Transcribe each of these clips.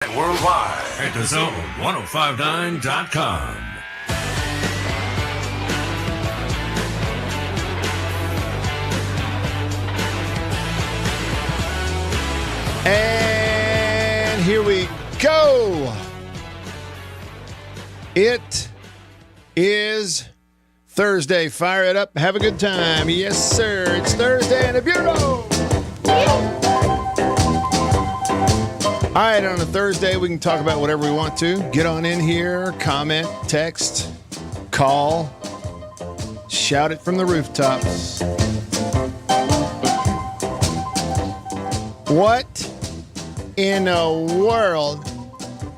Worldwide at thezone1059.com. And here we go. It is Thursday. Fire it up. Have a good time. Yes, sir. It's Thursday in the Bureau. All right, on a Thursday, we can talk about whatever we want to. Get on in here, comment, text, call, shout it from the rooftops. What in the world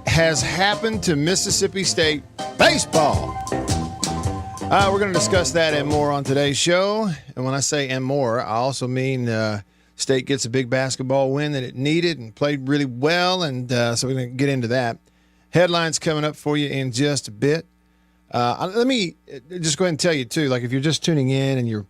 has happened to Mississippi State baseball? We're going to discuss that and more on today's show. And when I say and more, I also mean State gets a big basketball win that it needed and played really well. And so we're going to get into that. Headlines coming up for you in just a bit. Let me just go ahead and tell you, too, like if you're just tuning in and you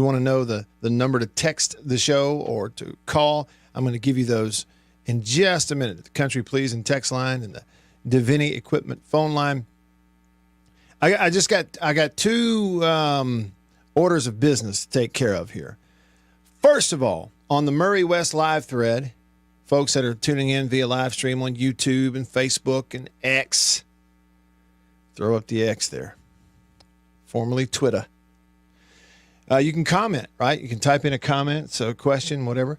want to know the number to text the show or to call, I'm going to give you those in just a minute. The Country Please and text line and the Davini Equipment phone line. I got two orders of business to take care of here. First of all, on the Murray West live thread, folks that are tuning in via live stream on YouTube and Facebook and X, throw up the X there, formerly Twitter. You can comment, right? You can type in a comment, so a question, whatever.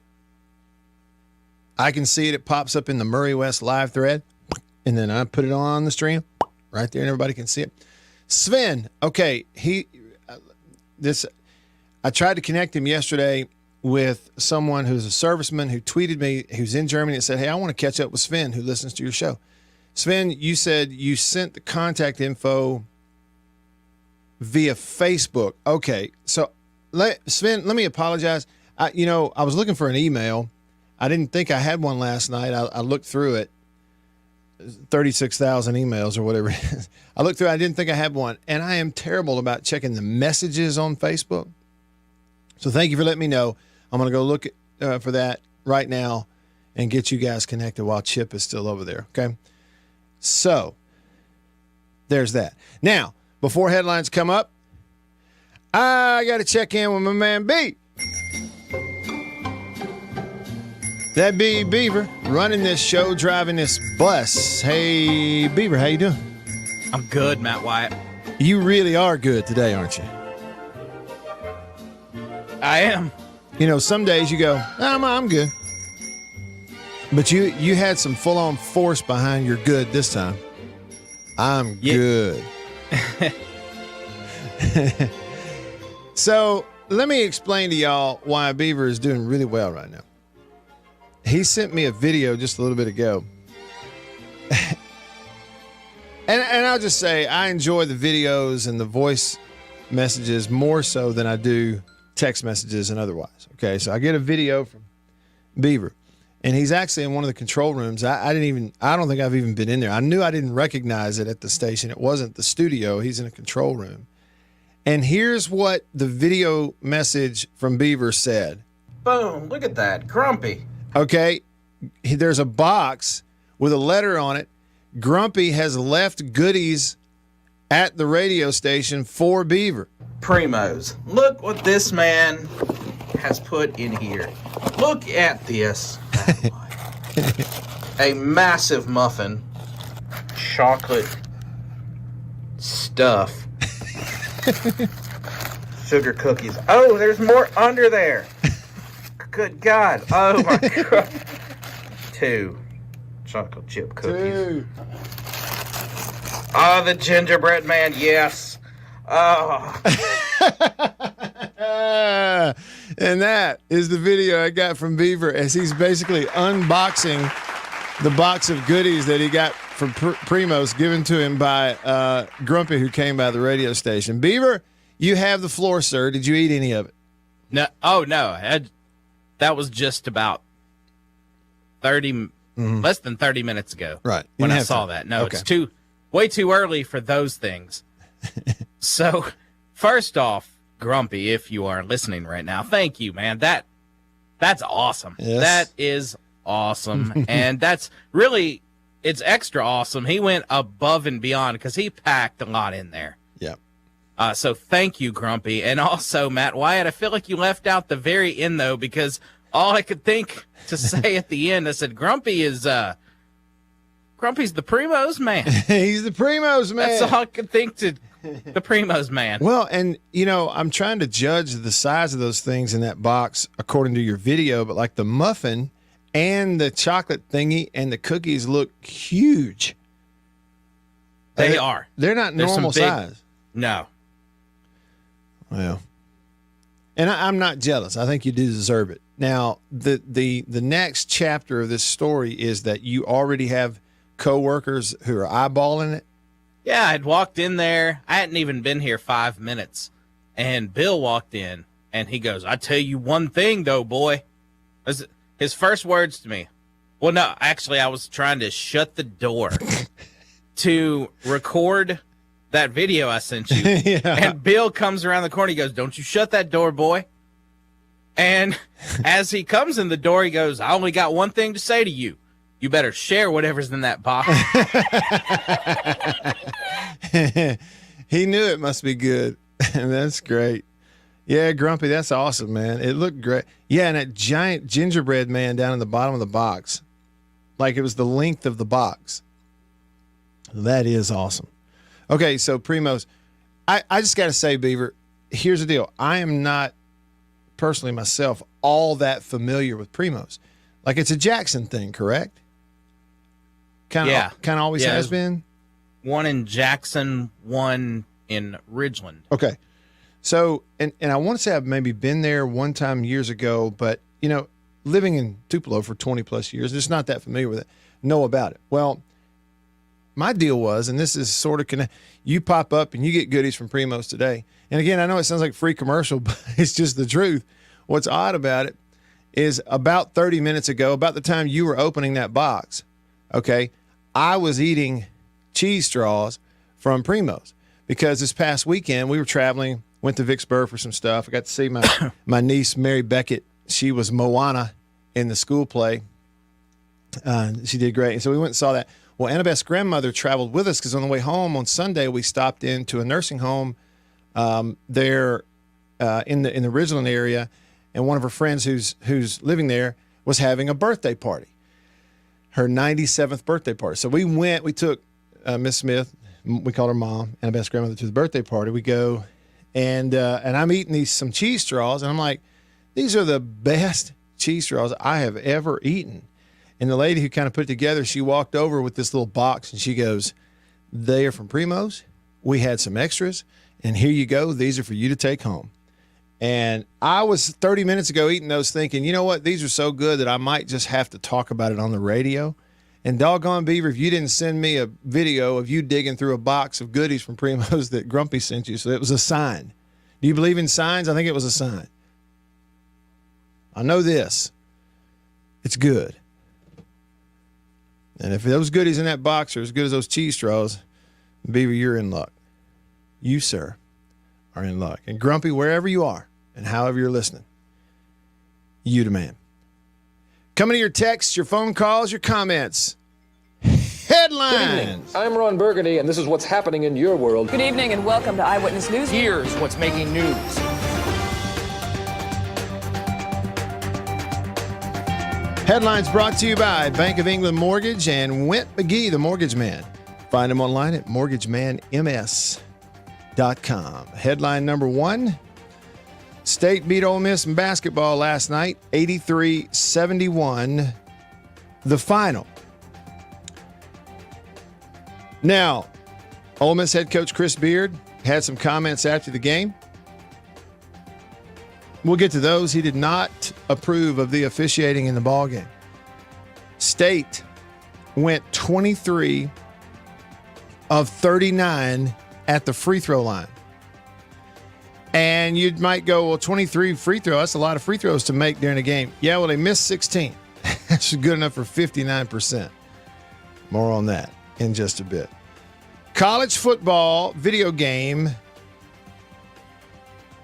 I can see it. It pops up in the Murray West live thread, and then I put it on the stream right there, and everybody can see it. Sven, okay, I tried to connect him yesterday with someone who's a serviceman who tweeted me, who's in Germany, and said, hey, I want to catch up with Sven, who listens to your show. Sven, you said you sent the contact info via Facebook. Okay, so Sven, let me apologize. I was looking for an email. I didn't think I had one last night. I looked through it, 36,000 emails or whatever it is. I looked through it. I didn't think I had one. And I am terrible about checking the messages on Facebook. So thank you for letting me know. I'm going to go look for that right now and get you guys connected while Chip is still over there. Okay. So there's that. Now, before headlines come up, I got to check in with my man B. That be Beaver running this show, driving this bus. Hey, Beaver, how you doing? I'm good, Matt Wyatt. You really are good today, aren't you? I am. You know, some days you go, I'm good. But you had some full-on force behind your good this time. I'm good. So let me explain to y'all why Beaver is doing really well right now. He sent me a video just a little bit ago. and I'll just say I enjoy the videos and the voice messages more so than I do text messages and otherwise. Okay, so I get a video from Beaver, and he's actually in one of the control rooms. I don't think I've even been in there. I knew I didn't recognize it at the station. It wasn't the studio. He's in a control room. And here's what the video message from Beaver said. Boom, look at that. Grumpy. Okay, there's a box with a letter on it. Grumpy has left goodies at the radio station for Beaver. Primos. Look what this man has put in here. Look at this. A massive muffin. Chocolate stuff. Sugar cookies. Oh, there's more under there. Good God. Oh, my God. 2 chocolate chip cookies. 2. Oh, the gingerbread man. Yes. Oh. And that is the video I got from Beaver as he's basically unboxing the box of goodies that he got from Primos given to him by Grumpy, who came by the radio station. Beaver, you have the floor, sir. Did you eat any of it? No. Oh, no. That was just about 30, less than 30 minutes ago. Right. When I saw that. No, okay. It's way too early for those things. So, first off, Grumpy, if you are listening right now, thank you, man. That's awesome. Yes. That is awesome. And that's really, it's extra awesome. He went above and beyond because he packed a lot in there. Yeah. So thank you, Grumpy. And also, Matt Wyatt, I feel like you left out the very end, though, because all I could think to say at the end, I said, Grumpy's the Primo's man. He's the Primo's man. That's all I could think to the Primo's man. Well, and, I'm trying to judge the size of those things in that box according to your video, but like the muffin and the chocolate thingy and the cookies look huge. They are. They're not normal size. No. Well, and I'm not jealous. I think you do deserve it. Now, the next chapter of this story is that you already have coworkers who are eyeballing it. Yeah, I'd walked in there. I hadn't even been here 5 minutes. And Bill walked in, and he goes, I tell you one thing, though, boy. His first words to me. Well, no, actually, I was trying to shut the door to record that video I sent you. Yeah. And Bill comes around the corner. He goes, don't you shut that door, boy. And as he comes in the door, he goes, I only got one thing to say to you. You better share whatever's in that box. He knew it must be good. That's great. Yeah, Grumpy, that's awesome, man. It looked great. Yeah, and that giant gingerbread man down in the bottom of the box. Like it was the length of the box. That is awesome. Okay, so Primos, I just got to say, Beaver, here's the deal. I am not personally myself all that familiar with Primos. Like it's a Jackson thing, correct? Kind of always has been. One in Jackson, one in Ridgeland. Okay. So, and I want to say I've maybe been there one time years ago, but, living in Tupelo for 20 plus years, just not that familiar with it, know about it. Well, my deal was, and this is sort of you pop up and you get goodies from Primos today. And again, I know it sounds like a free commercial, but it's just the truth. What's odd about it is about 30 minutes ago, about the time you were opening that box, okay, I was eating cheese straws from Primos because this past weekend we were traveling, went to Vicksburg for some stuff. I got to see my niece, Mary Beckett. She was Moana in the school play. She did great. And so we went and saw that. Well, Annabeth's grandmother traveled with us because on the way home on Sunday, we stopped into a nursing home there in the Ridgeland area. And one of her friends who's living there was having a birthday party, her 97th birthday party. So we took Miss Smith, we called her mom, Annabeth's grandmother, to the birthday party. We go, and I'm eating some cheese straws, and I'm like, these are the best cheese straws I have ever eaten. And the lady who kind of put it together, she walked over with this little box, and she goes, they are from Primos. We had some extras, and here you go. These are for you to take home. And I was 30 minutes ago eating those thinking, you know what? These are so good that I might just have to talk about it on the radio. And doggone Beaver, if you didn't send me a video of you digging through a box of goodies from Primos that Grumpy sent you, so it was a sign. Do you believe in signs? I think it was a sign. I know this. It's good. And if those goodies in that box are as good as those cheese straws, Beaver, you're in luck. You, sir, are in luck. And Grumpy, wherever you are and however you're listening, you the man. Coming to your texts, your phone calls, your comments. Headlines. I'm Ron Burgundy, and this is what's happening in your world. Good evening and welcome to Eyewitness News. Here's what's making news. Headlines brought to you by Bank of England Mortgage and Went McGee, the Mortgage Man. Find him online at mortgagemanms.com. Headline number one, State beat Ole Miss in basketball last night, 83-71, the final. Now, Ole Miss head coach Chris Beard had some comments after the game. We'll get to those. He did not approve of the officiating in the ballgame. State went 23 of 39 at the free throw line. And you might go, well, 23 free throws, that's a lot of free throws to make during a game. Yeah, well, they missed 16. That's good enough for 59%. More on that in just a bit. College football video game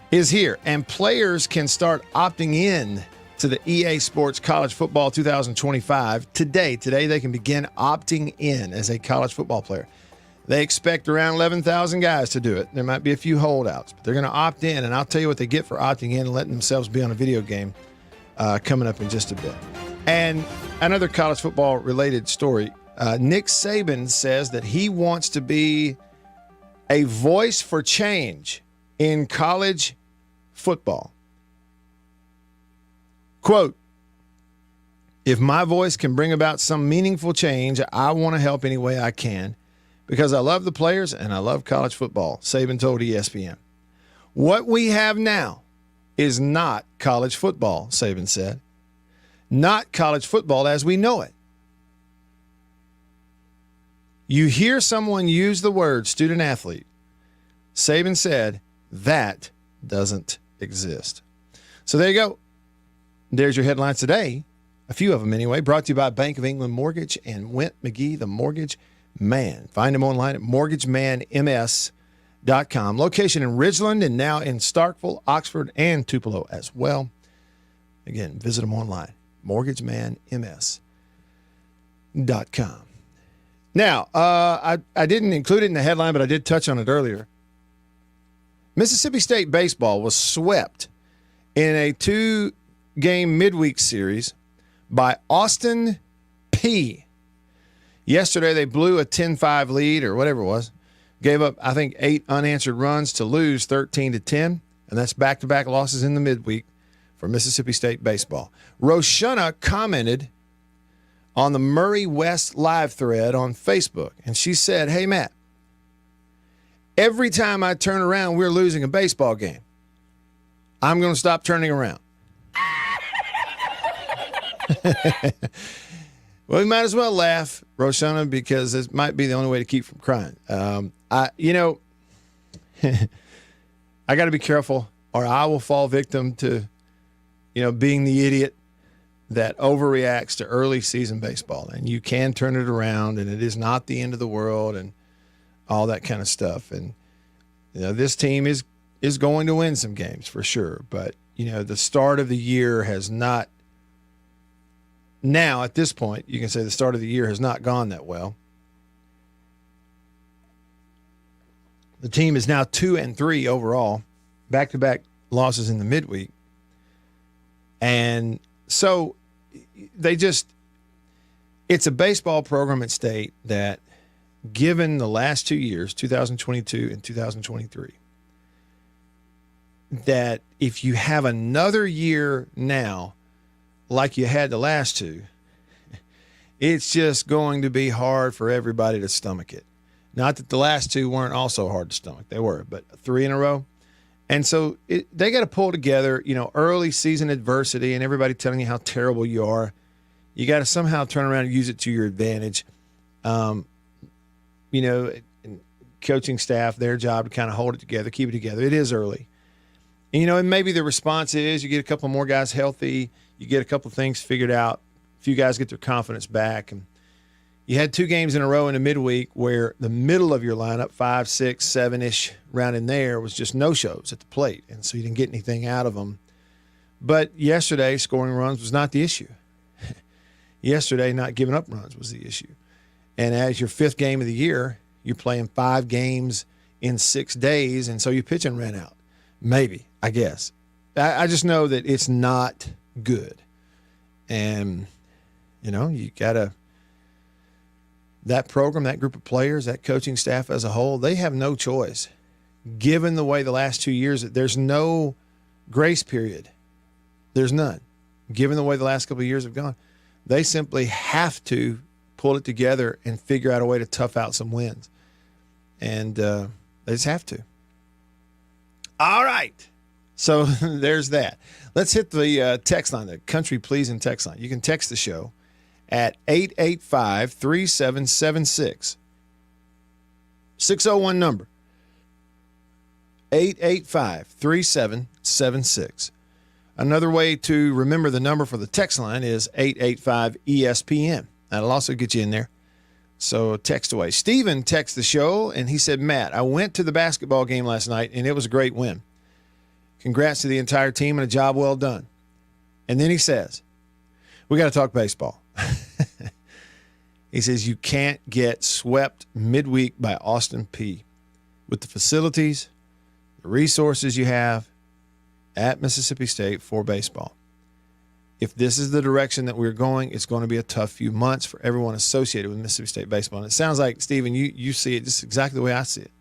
is here, and players can start opting in to the EA Sports College Football 2025 today. Today, they can begin opting in as a college football player. They expect around 11,000 guys to do it. There might be a few holdouts, but they're going to opt in, and I'll tell you what they get for opting in and letting themselves be on a video game coming up in just a bit. And another college football-related story, Nick Saban says that he wants to be a voice for change in college football. Quote, "If my voice can bring about some meaningful change, I want to help any way I can because I love the players and I love college football," Saban told ESPN. "What we have now is not college football," Saban said. "Not college football as we know it." You hear someone use the word student athlete. Saban said that doesn't exist. So there you go. There's your headlines today. A few of them anyway. Brought to you by Bank of England Mortgage and Went McGee, the Mortgage Man. Find him online at mortgagemanms.com. Location in Ridgeland and now in Starkville, Oxford, and Tupelo as well. Again, visit him online, mortgagemanms.com. Now, I didn't include it in the headline, but I did touch on it earlier. Mississippi State baseball was swept in a 2-game midweek series by Austin Peay. Yesterday, they blew a 10-5 lead or whatever it was. Gave up, I think, 8 unanswered runs to lose 13-10, and that's back-to-back losses in the midweek for Mississippi State baseball. Roshana commented on the Murray West live thread on Facebook, and she said, "Hey, Matt, every time I turn around, we're losing a baseball game. I'm going to stop turning around." Well, we might as well laugh, Roshana, because this might be the only way to keep from crying. I got to be careful, or I will fall victim to, being the idiot that overreacts to early season baseball. And you can turn it around, and it is not the end of the world, and all that kind of stuff. And this team is going to win some games for sure. But the start of the year has not. Now, at this point, you can say the start of the year has not gone that well. The team is now 2-3 overall, back-to-back losses in the midweek. And so it's a baseball program at State that, given the last 2 years, 2022 and 2023, that if you have another year now like you had the last two, it's just going to be hard for everybody to stomach it. Not that the last two weren't also hard to stomach. They were, but 3 in a row. And so they got to pull together, early season adversity and everybody telling you how terrible you are. You got to somehow turn around and use it to your advantage. Coaching staff, their job to kind of hold it together, keep it together. It is early. And maybe the response is you get a couple more guys healthy, you get a couple of things figured out, a few guys get their confidence back. And you had 2 games in a row in a midweek where the middle of your lineup, 5, 6, 7-ish, round in there, was just no-shows at the plate. And so you didn't get anything out of them. But yesterday, scoring runs was not the issue. Yesterday, not giving up runs was the issue. And as your 5th game of the year, you're playing 5 games in 6 days, and so your pitching ran out. Maybe, I guess. I just know that it's not good. And, you got to – that program, that group of players, that coaching staff as a whole, they have no choice. Given the way the last 2 years, there's no grace period. There's none. Given the way the last couple of years have gone, they simply have to pull it together and figure out a way to tough out some wins. And they just have to. All right. So there's that. Let's hit the text line, the Country Pleasing text line. You can text the show at 885-3776. 601 number. 885-3776. Another way to remember the number for the text line is 885-ESPN. That'll also get you in there. So text away. Steven texted the show, and he said, Matt, I went to the basketball game last night, and it was a great win. Congrats to the entire team and a job well done. And then he says, we got to talk baseball. He says, you can't get swept midweek by Austin Peay with the facilities, the resources you have at Mississippi State for baseball. If this is the direction that we're going, it's going to be a tough few months for everyone associated with Mississippi State baseball. And it sounds like, Stephen, you see it just exactly the way I see it.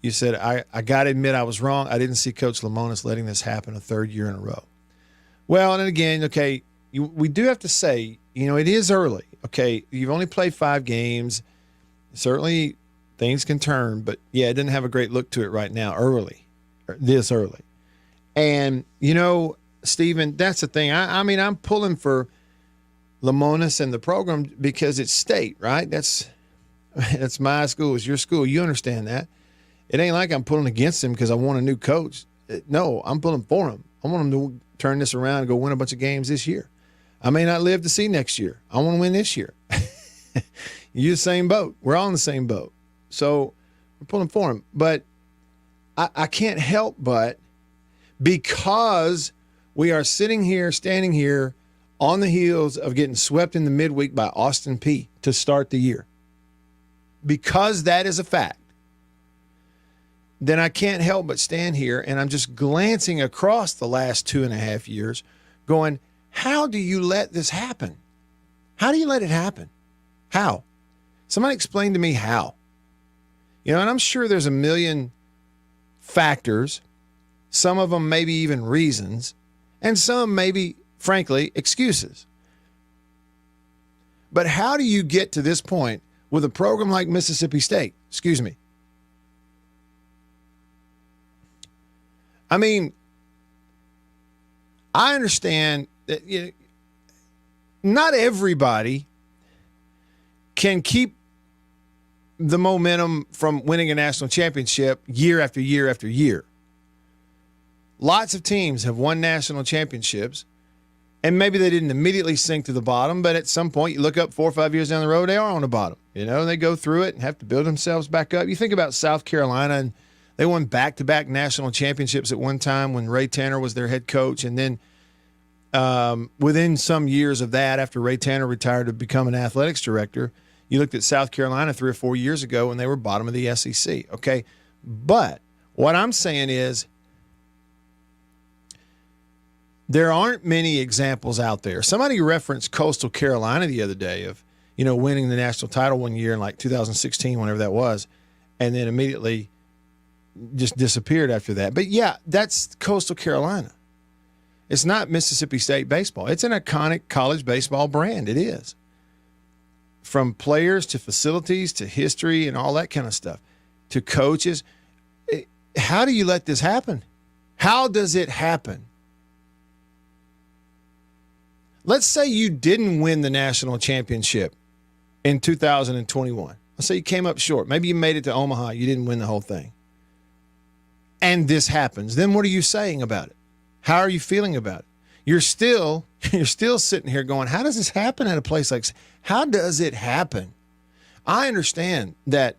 You said, I got to admit I was wrong. I didn't see Coach Lemonis letting this happen a third year in a row. Well, and again, okay, we do have to say, it is early. Okay, you've only played 5 games. Certainly things can turn, but, yeah, it didn't have a great look to it right now, this early. And, Stephen, that's the thing. I mean, I'm pulling for Lemonis and the program because it's state, right? That's my school. It's your school. You understand that. It ain't like I'm pulling against him because I want a new coach. No, I'm pulling for him. I want him to turn this around and go win a bunch of games this year. I may not live to see next year. I want to win this year. You're the same boat. We're all in the same boat. So we're pulling for him. But I can't help but, because we are standing here on the heels of getting swept in the midweek by Austin Peay to start the year. Because that is a fact, then I can't help but stand here and I'm just glancing across the last 2.5 years going, how do you let this happen? How do you let it happen? How? Somebody explain to me how. And I'm sure there's a million factors, some of them maybe even reasons, and some maybe, frankly, excuses. But how do you get to this point with a program like Mississippi State? Excuse me. I mean, I understand that not everybody can keep the momentum from winning a national championship year after year after year. Lots of teams have won national championships, and maybe they didn't immediately sink to the bottom, but at some point you look up 4 or 5 years down the road, they are on the bottom. They go through it and have to build themselves back up. You think about South Carolina, and they won back-to-back national championships at one time when Ray Tanner was their head coach, and then within some years of that, after Ray Tanner retired to become an athletics director, you looked at South Carolina 3 or 4 years ago and they were bottom of the SEC, okay? But what I'm saying is there aren't many examples out there. Somebody referenced Coastal Carolina the other day of, winning the national title one year in like 2016, whenever that was, and then immediately just disappeared after that. But, yeah, that's Coastal Carolina. It's not Mississippi State baseball. It's an iconic college baseball brand. It is. From players to facilities to history and all that kind of stuff, to coaches. How do you let this happen? How does it happen? Let's say you didn't win the national championship in 2021. Let's say you came up short. Maybe you made it to Omaha. You didn't win the whole thing. And this happens. Then what are you saying about it? How are you feeling about it? You're still sitting here going, how does this happen at a place like this? How does it happen? I understand that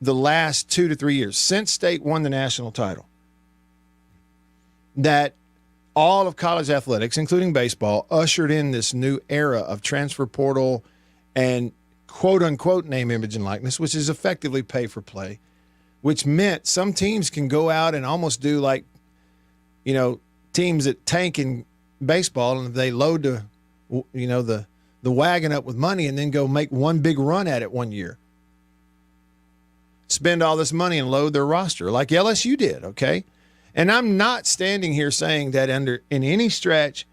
the last 2 to 3 years, since State won the national title, that all of college athletics, including baseball, ushered in this new era of transfer portal and quote-unquote name, image, and likeness, which is effectively pay for play, which meant some teams can go out and almost do like, teams that tank in baseball, and they load the wagon up with money and then go make one big run at it one year. Spend all this money and load their roster like LSU did, okay? And I'm not standing here saying that in any stretch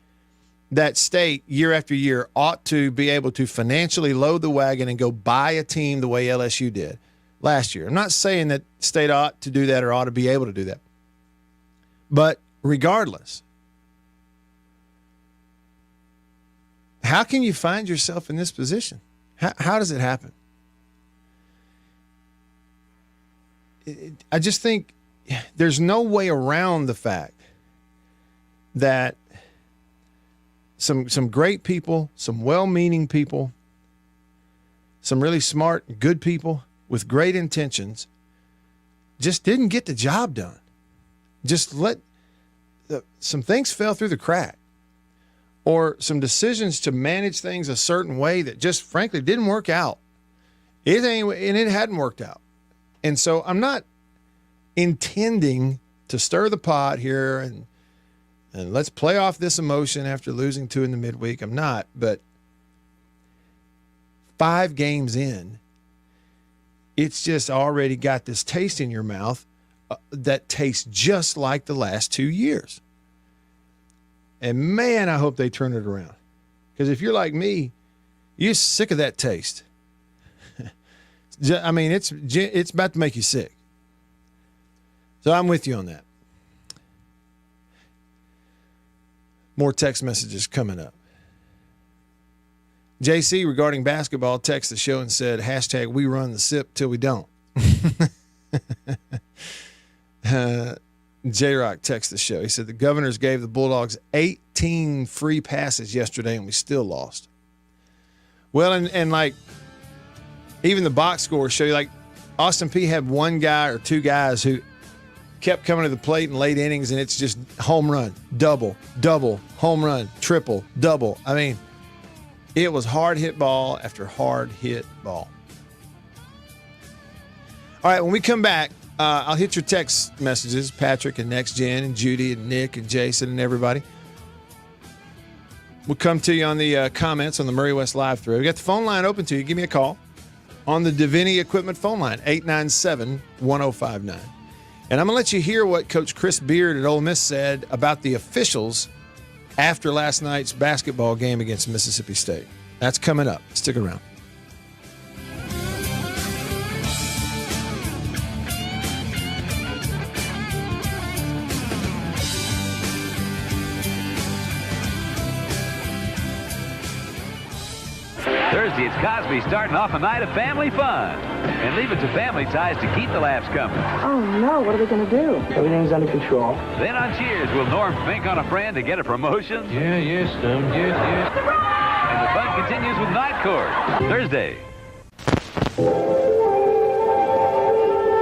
that State year after year ought to be able to financially load the wagon and go buy a team the way LSU did last year. I'm not saying that State ought to do that or ought to be able to do that. But regardless, how can you find yourself in this position? How does it happen? I just think there's no way around the fact that some great people, some well-meaning people, some really smart, good people with great intentions just didn't get the job done. Just some things fell through the crack. or some decisions to manage things a certain way that just frankly didn't work out. It hadn't worked out. And so I'm not intending to stir the pot here and let's play off this emotion after losing 2 in the midweek. I'm not, but 5 games in, it's just already got this taste in your mouth that tastes just like the last 2 years. And man, I hope they turn it around. Because if you're like me, you're sick of that taste. I mean, it's about to make you sick. So I'm with you on that. More text messages coming up. JC, regarding basketball, texted the show and said, hashtag we run the SIP till we don't. J-Rock texted the show. He said the Governors gave the Bulldogs 18 free passes yesterday and we still lost. Well, and like even the box scores show you, like Austin Peay had 1 guy or 2 guys who kept coming to the plate in late innings, and it's just home run, double, home run, triple, double. I mean, it was hard hit ball after hard hit ball. All right, when we come back, I'll hit your text messages, Patrick and Next Gen and Judy and Nick and Jason and everybody. We'll come to you on the comments on the Murray West Live thread. We got the phone line open to you. Give me a call on the Davini Equipment phone line, 897-1059. And I'm going to let you hear what Coach Chris Beard at Ole Miss said about the officials after last night's basketball game against Mississippi State. That's coming up. Stick around. Thursday, it's Cosby starting off a night of family fun. And leave it to Family Ties to keep the laughs coming. Oh, no. What are we going to do? Everything's under control. Then on Cheers, will Norm think on a friend to get a promotion? Yeah, yes, Stum, yes. And the fun continues with Night Court. Thursday.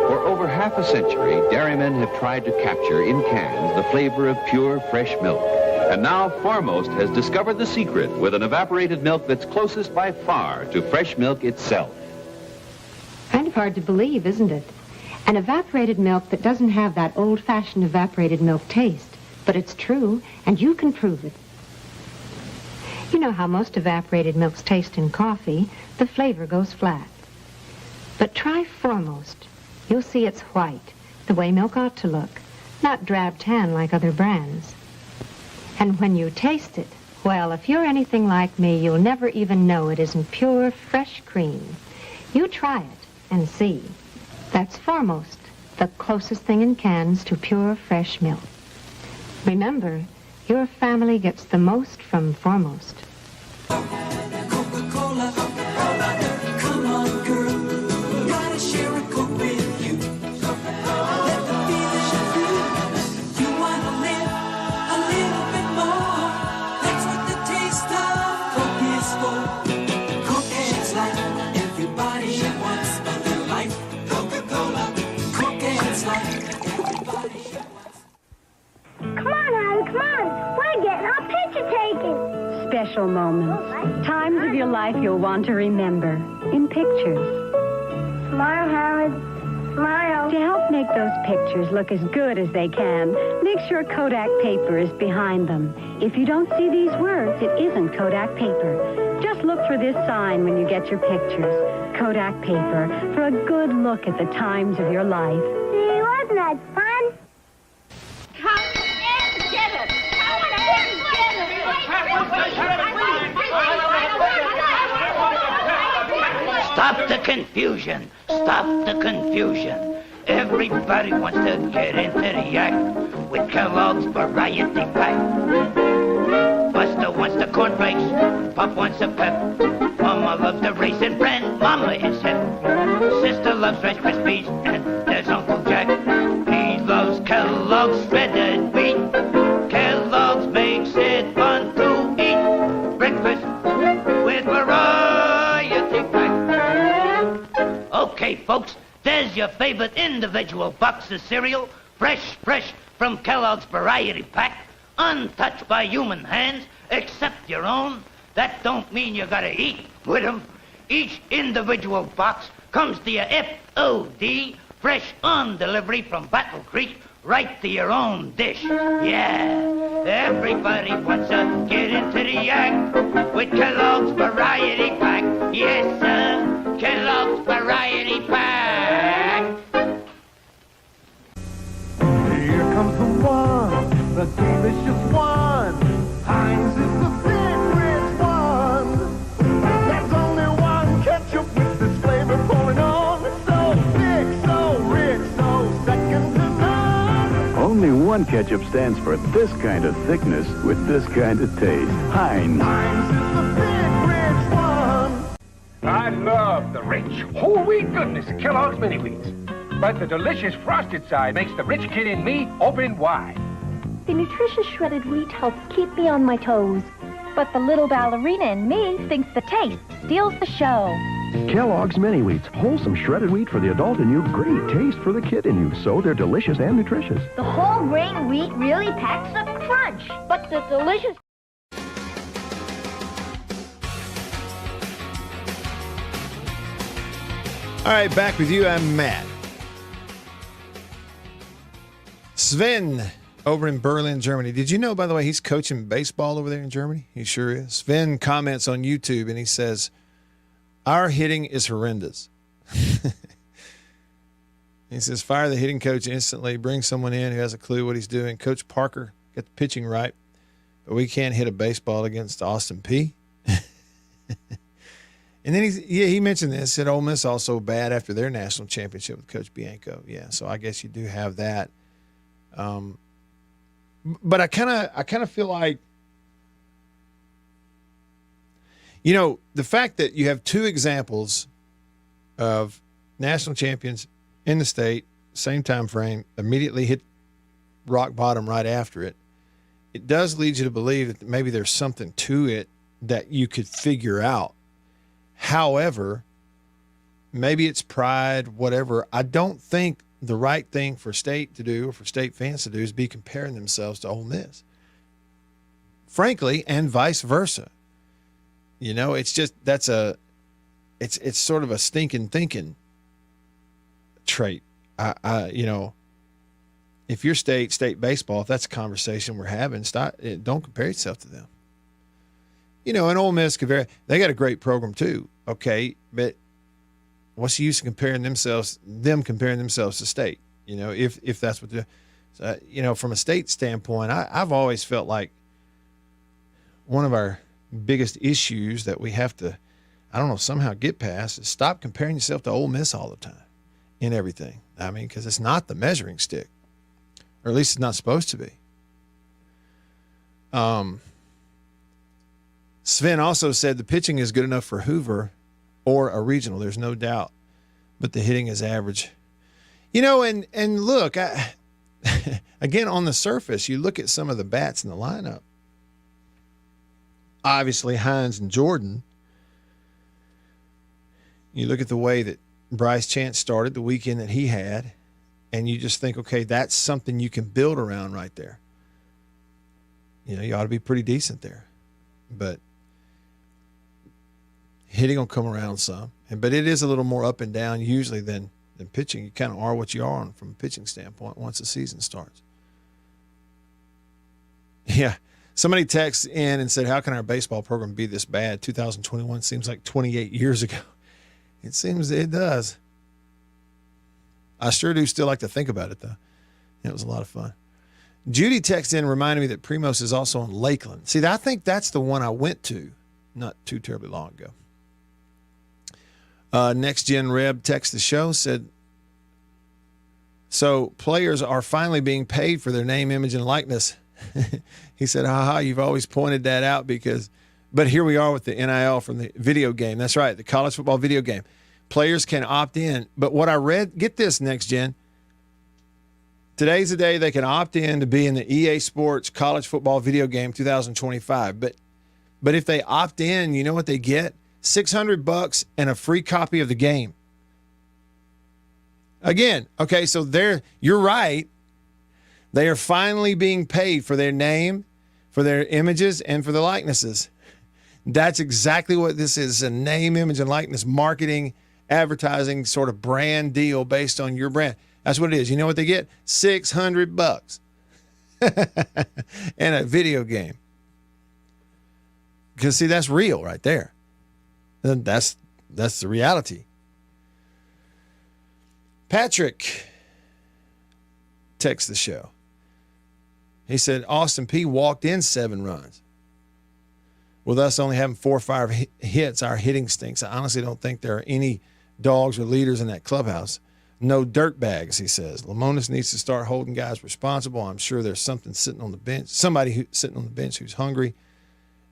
For over half a century, dairymen have tried to capture in cans the flavor of pure, fresh milk. And now Foremost has discovered the secret with an evaporated milk that's closest by far to fresh milk itself. Kind of hard to believe, isn't it? An evaporated milk that doesn't have that old-fashioned evaporated milk taste. But it's true, and you can prove it. You know how most evaporated milks taste in coffee. The flavor goes flat. But try Foremost. You'll see it's white, the way milk ought to look, not drab tan like other brands. And when you taste it, well, if you're anything like me, you'll never even know it isn't pure, fresh cream. You try it and see. That's Foremost, the closest thing in cans to pure, fresh milk. Remember, your family gets the most from Foremost. Coca-Cola, come on, girl, gotta share a Coke with you. Let the feeling show through. You wanna live a little bit more. That's what the taste of Coke is for. Coke is life. Everybody wants a little life. Coca-Cola, Coke is life. Everybody wants. Come on, Harry, come on. We're getting our picture taken. Special moments. Times of your life you'll want to remember. In pictures. Smile, Howard. Smile. To help make those pictures look as good as they can, make sure Kodak paper is behind them. If you don't see these words, it isn't Kodak paper. Just look for this sign when you get your pictures. Kodak paper, for a good look at the times of your life. See, wasn't that fun? Come and get it! Come and get it! Stop the confusion! Stop the confusion! Everybody wants to get into the act with Kellogg's Variety Pack. Buster wants the cornflakes, Pop wants a pep. Mama loves the Raisin Bran, Mama is hip. Sister loves Rice Krispies, and there's Uncle Jack. He loves Kellogg's shredded wheat. Kellogg's makes it fun to eat. Breakfast with Variety Pack. Okay, folks, there's your favorite individual box of cereal, fresh from Kellogg's Variety Pack, untouched by human hands, except your own. That don't mean you gotta eat with 'em. Each individual box comes to you FOD, fresh on delivery from Battle Creek, right to your own dish. Yeah, everybody wants to get into the act with Kellogg's Variety Pack. Yes, sir, Kellogg's Variety Pack. Here comes the one, the delicious one. Heinz is the big rich one. There's only one ketchup with this flavor pouring on. So thick, so rich, so second to none. Only one ketchup stands for this kind of thickness with this kind of taste. Heinz. Heinz is the big rich one. I love the rich, whole wheat goodness of Kellogg's Mini Wheats. But the delicious frosted side makes the rich kid in me open wide. The nutritious shredded wheat helps keep me on my toes. But the little ballerina in me thinks the taste steals the show. Kellogg's Mini Wheats, wholesome shredded wheat for the adult in you, great taste for the kid in you. So they're delicious and nutritious. The whole grain wheat really packs a crunch, but the delicious... All right, back with you. I'm Matt. Sven over in Berlin, Germany. Did you know, by the way, he's coaching baseball over there in Germany? He sure is. Sven comments on YouTube and he says, our hitting is horrendous. He says, fire the hitting coach instantly. Bring someone in who has a clue what he's doing. Coach Parker, get the pitching right. But we can't hit a baseball against Austin P. And then he mentioned this, said Ole Miss also bad after their national championship with Coach Bianco. Yeah, so I guess you do have that. But I kind of feel like, you know, the fact that you have two examples of national champions in the state, same time frame, immediately hit rock bottom right after it, it does lead you to believe that maybe there's something to it that you could figure out. However, maybe it's pride, whatever. I don't think the right thing for state to do or for state fans to do is be comparing themselves to Ole Miss. Frankly, and vice versa. You know, it's just it's sort of a stinking thinking trait. You know, if you're state baseball, if that's a conversation we're having, don't compare yourself to them. You know, and Ole Miss they got a great program too. Okay, but what's the use of comparing themselves to state? You know, if that's what they're, you know, from a state standpoint, I've always felt like one of our biggest issues that we have to, I don't know, somehow get past is stop comparing yourself to Ole Miss all the time in everything. I mean, because it's not the measuring stick, or at least it's not supposed to be. Sven also said the pitching is good enough for Hoover or a regional. There's no doubt, but the hitting is average. You know, and look, again, on the surface, you look at some of the bats in the lineup. Obviously, Heinz and Jordan. You look at the way that Bryce Chance started the weekend that he had, and you just think, okay, that's something you can build around right there. You know, you ought to be pretty decent there. But hitting will come around some. But it is a little more up and down usually than pitching. You kind of are what you are from a pitching standpoint once the season starts. Yeah. Somebody texted in and said, how can our baseball program be this bad? 2021 seems like 28 years ago. It seems it does. I sure do still like to think about it, though. It was a lot of fun. Judy texted in, reminded me that Primos is also in Lakeland. See, I think that's the one I went to not too terribly long ago. Next Gen Reb texted the show, said, so players are finally being paid for their name, image, and likeness. He said, haha, you've always pointed that out but here we are with the NIL from the video game. That's right, the college football video game. Players can opt in. But what I read, get this, Next Gen. Today's the day they can opt in to be in the EA Sports college football video game 2025. But if they opt in, you know what they get? $600 and a free copy of the game. Again, okay, so you're right. They are finally being paid for their name, for their images and for the likenesses. That's exactly what this is, a name, image, and likeness marketing, advertising sort of brand deal based on your brand. That's what it is. You know what they get? $600 and a video game. Because, see, that's real right there. That's the reality. Patrick texts the show. He said, Austin P walked in 7 runs. With us only having 4 or 5 hits, our hitting stinks. I honestly don't think there are any dogs or leaders in that clubhouse. No dirt bags, he says. Lemonis needs to start holding guys responsible. I'm sure there's somebody sitting on the bench who's hungry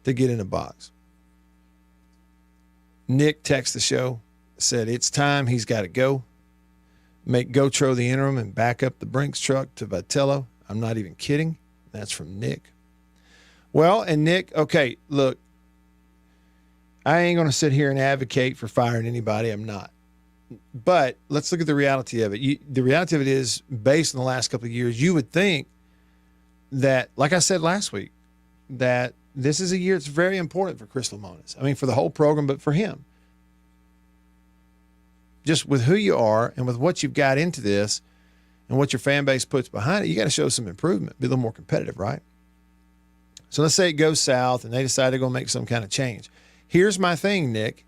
to get in a box. Nick texts the show, said it's time, he's got to go. Make Gotro the interim and back up the Brinks truck to Vitello. I'm not even kidding. That's from Nick. Well, and Nick, okay, look, I ain't going to sit here and advocate for firing anybody. I'm not. But let's look at the reality of it. The reality of it is, based on the last couple of years, you would think that, like I said last week, that this is a year that's very important for Chris Lemonis. I mean, for the whole program, but for him. Just with who you are and with what you've got into this and what your fan base puts behind it, you got to show some improvement, be a little more competitive, right? So let's say it goes south and they decide they're going to make some kind of change. Here's my thing, Nick.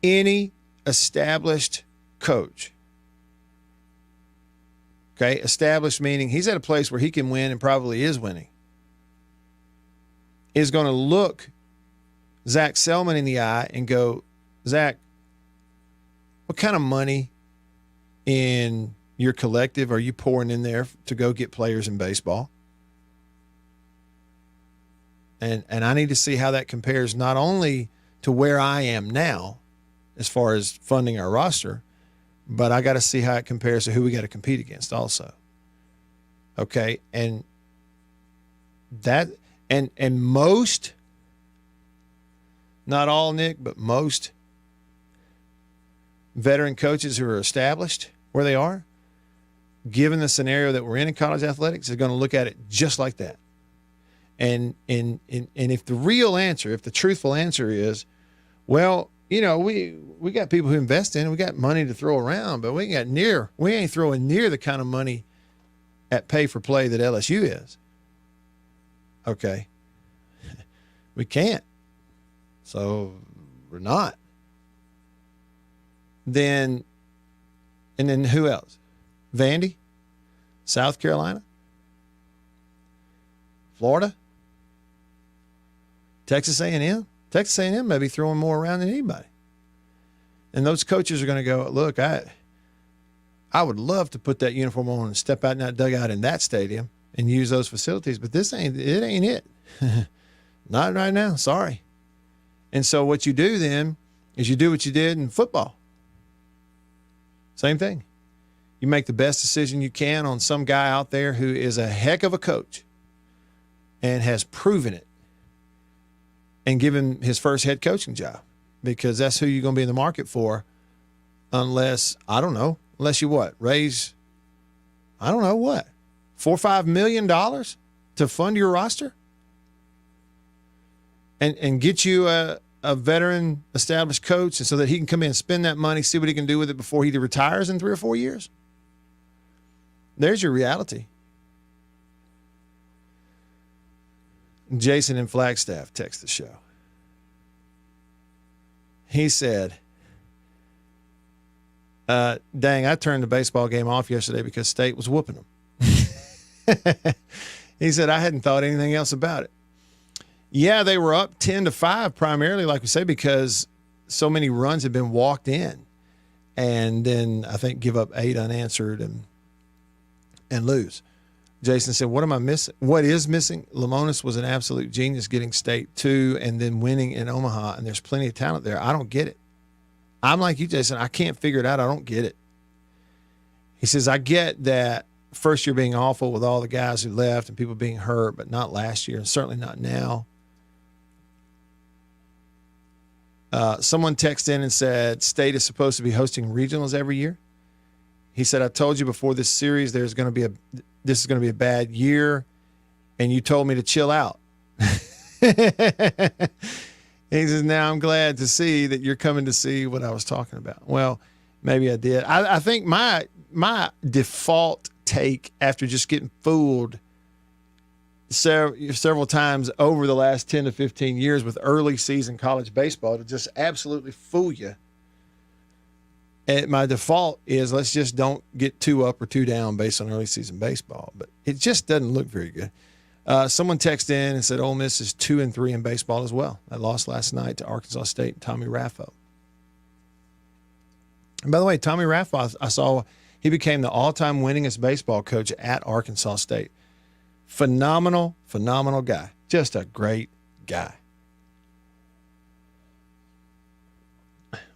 Any established coach, okay, established meaning he's at a place where he can win and probably is winning, is going to look Zach Selman in the eye and go, Zach, what kind of money in your collective are you pouring in there to go get players in baseball? And I need to see how that compares not only to where I am now as far as funding our roster, but I got to see how it compares to who we got to compete against also. Okay. And that, and most, not all, Nick, but most veteran coaches who are established where they are, given the scenario that we're in college athletics, are going to look at it just like that. And if the real answer, if the truthful answer is, well, you know, we got people who invest in it, we got money to throw around, but we ain't throwing near the kind of money at pay for play that LSU is. Okay. We can't. So we're not. And then who else? Vandy? South Carolina? Florida? Texas A&M? Texas A&M may be throwing more around than anybody. And those coaches are going to go, look, I would love to put that uniform on and step out in that dugout in that stadium and use those facilities, but it ain't it. Not right now. Sorry. And so what you do then is you do what you did in football. Same thing. You make the best decision you can on some guy out there who is a heck of a coach and has proven it, and give him his first head coaching job, because that's who you're going to be in the market for, unless you what? Raise, $4 or $5 million to fund your roster and get you a veteran established coach, and so that he can come in and spend that money, see what he can do with it before he either retires in 3 or 4 years. There's your reality. Jason in Flagstaff texts the show. He said, dang, I turned the baseball game off yesterday because State was whooping them. He said, I hadn't thought anything else about it. Yeah, they were up 10-5 primarily, like we say, because so many runs had been walked in. And then I think give up 8 unanswered and lose. Jason said, what am I missing? What is missing? Lemonis was an absolute genius getting State 2 and then winning in Omaha, and there's plenty of talent there. I don't get it. I'm like you, Jason. I can't figure it out. I don't get it. He says, I get that first year being awful with all the guys who left and people being hurt, but not last year and certainly not now. Someone texted in and said, State is supposed to be hosting regionals every year. He said, I told you before this series this is going to be a bad year, and you told me to chill out. He says, now I'm glad to see that you're coming to see what I was talking about. Well, maybe I did. I think my default take after just getting fooled several times over the last 10 to 15 years with early season college baseball to just absolutely fool you. And my default is let's just don't get 2 up or 2 down based on early season baseball. But it just doesn't look very good. Someone texted in and said Ole Miss is 2-3 in baseball as well. I lost last night to Arkansas State and Tommy Raffo. And by the way, Tommy Raffo, I saw he became the all-time winningest baseball coach at Arkansas State. Phenomenal, phenomenal guy. Just a great guy.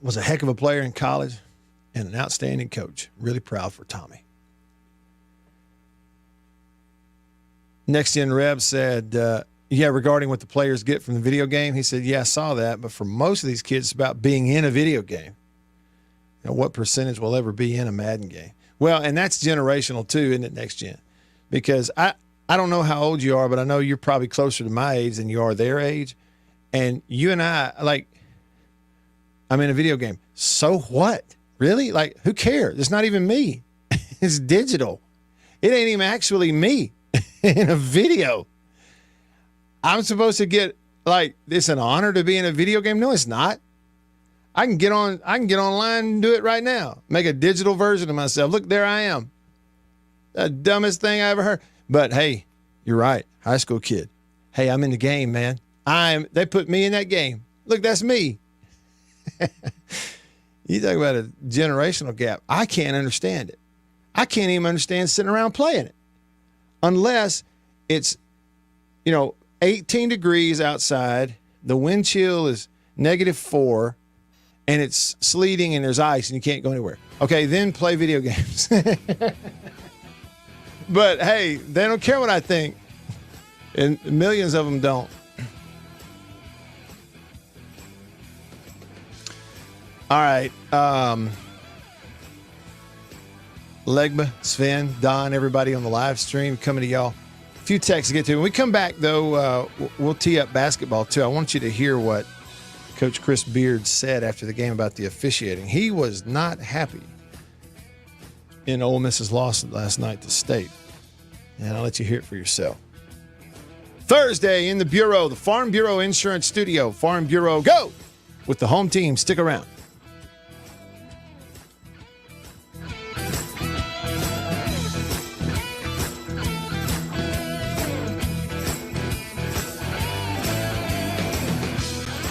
Was a heck of a player in college and an outstanding coach. Really proud for Tommy. Next Gen Reb said, regarding what the players get from the video game, he said, I saw that, but for most of these kids, it's about being in a video game. What percentage will ever be in a Madden game? Well, and that's generational too, isn't it, Next Gen? Because I don't know how old you are, but I know you're probably closer to my age than you are their age. And you and I'm in a video game. So what? Really? Like, who cares? It's not even me. It's digital. It ain't even actually me. In a video. I'm supposed to get it's an honor to be in a video game. No, it's not. I can get online and do it right now. Make a digital version of myself. Look, there I am. The dumbest thing I ever heard. But hey, you're right. High school kid. Hey, I'm in the game, man. They put me in that game. Look, that's me. You talk about a generational gap. I can't understand it. I can't even understand sitting around playing it. Unless it's, 18 degrees outside, the wind chill is -4, and it's sleeting and there's ice and you can't go anywhere. Okay, then play video games. But hey, they don't care what I think. And millions of them don't. All right. Legba, Sven, Don, everybody on the live stream coming to y'all. A few texts to get to. When we come back, though, we'll tee up basketball, too. I want you to hear what Coach Chris Beard said after the game about the officiating. He was not happy in Ole Miss's loss last night to State. And I'll let you hear it for yourself. Thursday in the Bureau, the Farm Bureau Insurance Studio. Farm Bureau, go! With the home team. Stick around.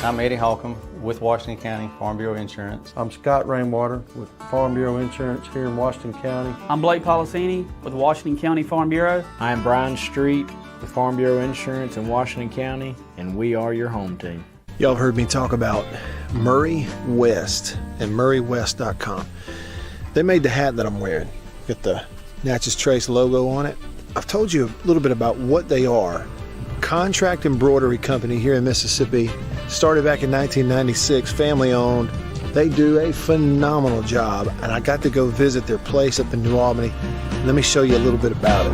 I'm Eddie Holcomb with Washington County Farm Bureau Insurance. I'm Scott Rainwater with Farm Bureau Insurance here in Washington County. I'm Blake Policini with Washington County Farm Bureau. I'm Brian Street with Farm Bureau Insurance in Washington County, and we are your home team. Y'all have heard me talk about Murray West and murraywest.com. They made the hat that I'm wearing. Got the Natchez Trace logo on it. I've told you a little bit about what they are. Contract embroidery company here in Mississippi. Started back in 1996, family owned. They do a phenomenal job, and I got to go visit their place up in New Albany. Let me show you a little bit about it.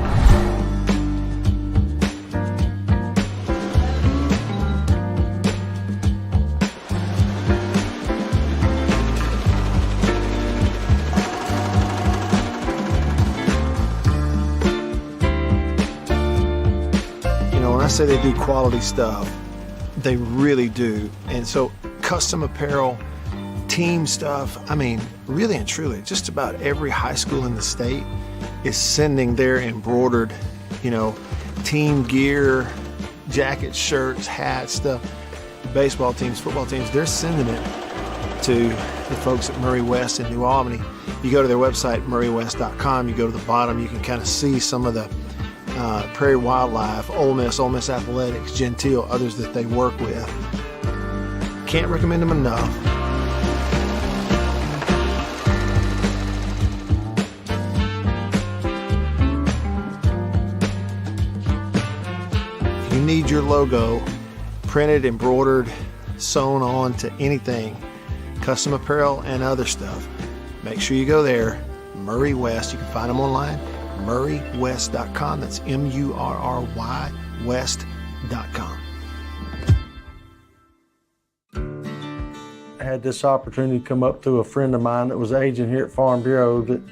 When I say they do quality stuff, they really do. And so custom apparel, team stuff, I mean, really and truly, just about every high school in the state is sending their embroidered, team gear, jackets, shirts, hats, stuff. Baseball teams, football teams, they're sending it to the folks at Murray West in New Albany. You go to their website, murraywest.com, you go to the bottom, you can kind of see some of the Prairie Wildlife, Ole Miss Athletics, Gentile, others that they work with. Can't recommend them enough. If you need your logo printed, embroidered, sewn on to anything, custom apparel and other stuff, make sure you go there. Murray West, you can find them online. murraywest.com. That's MURRY MurrayWest.com. I had this opportunity come up to a friend of mine that was an agent here at Farm Bureau that,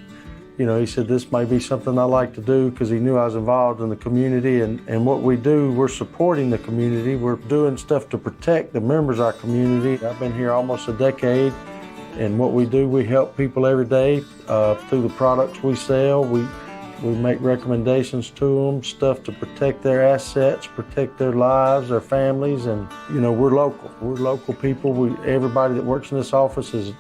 he said this may be something I like to do because he knew I was involved in the community. And what we do, we're supporting the community. We're doing stuff to protect the members of our community. I've been here almost a decade. And what we do, we help people every day through the products we sell. We make recommendations to them, stuff to protect their assets, protect their lives, their families. And, we're local. We're local people. Everybody that works in this office has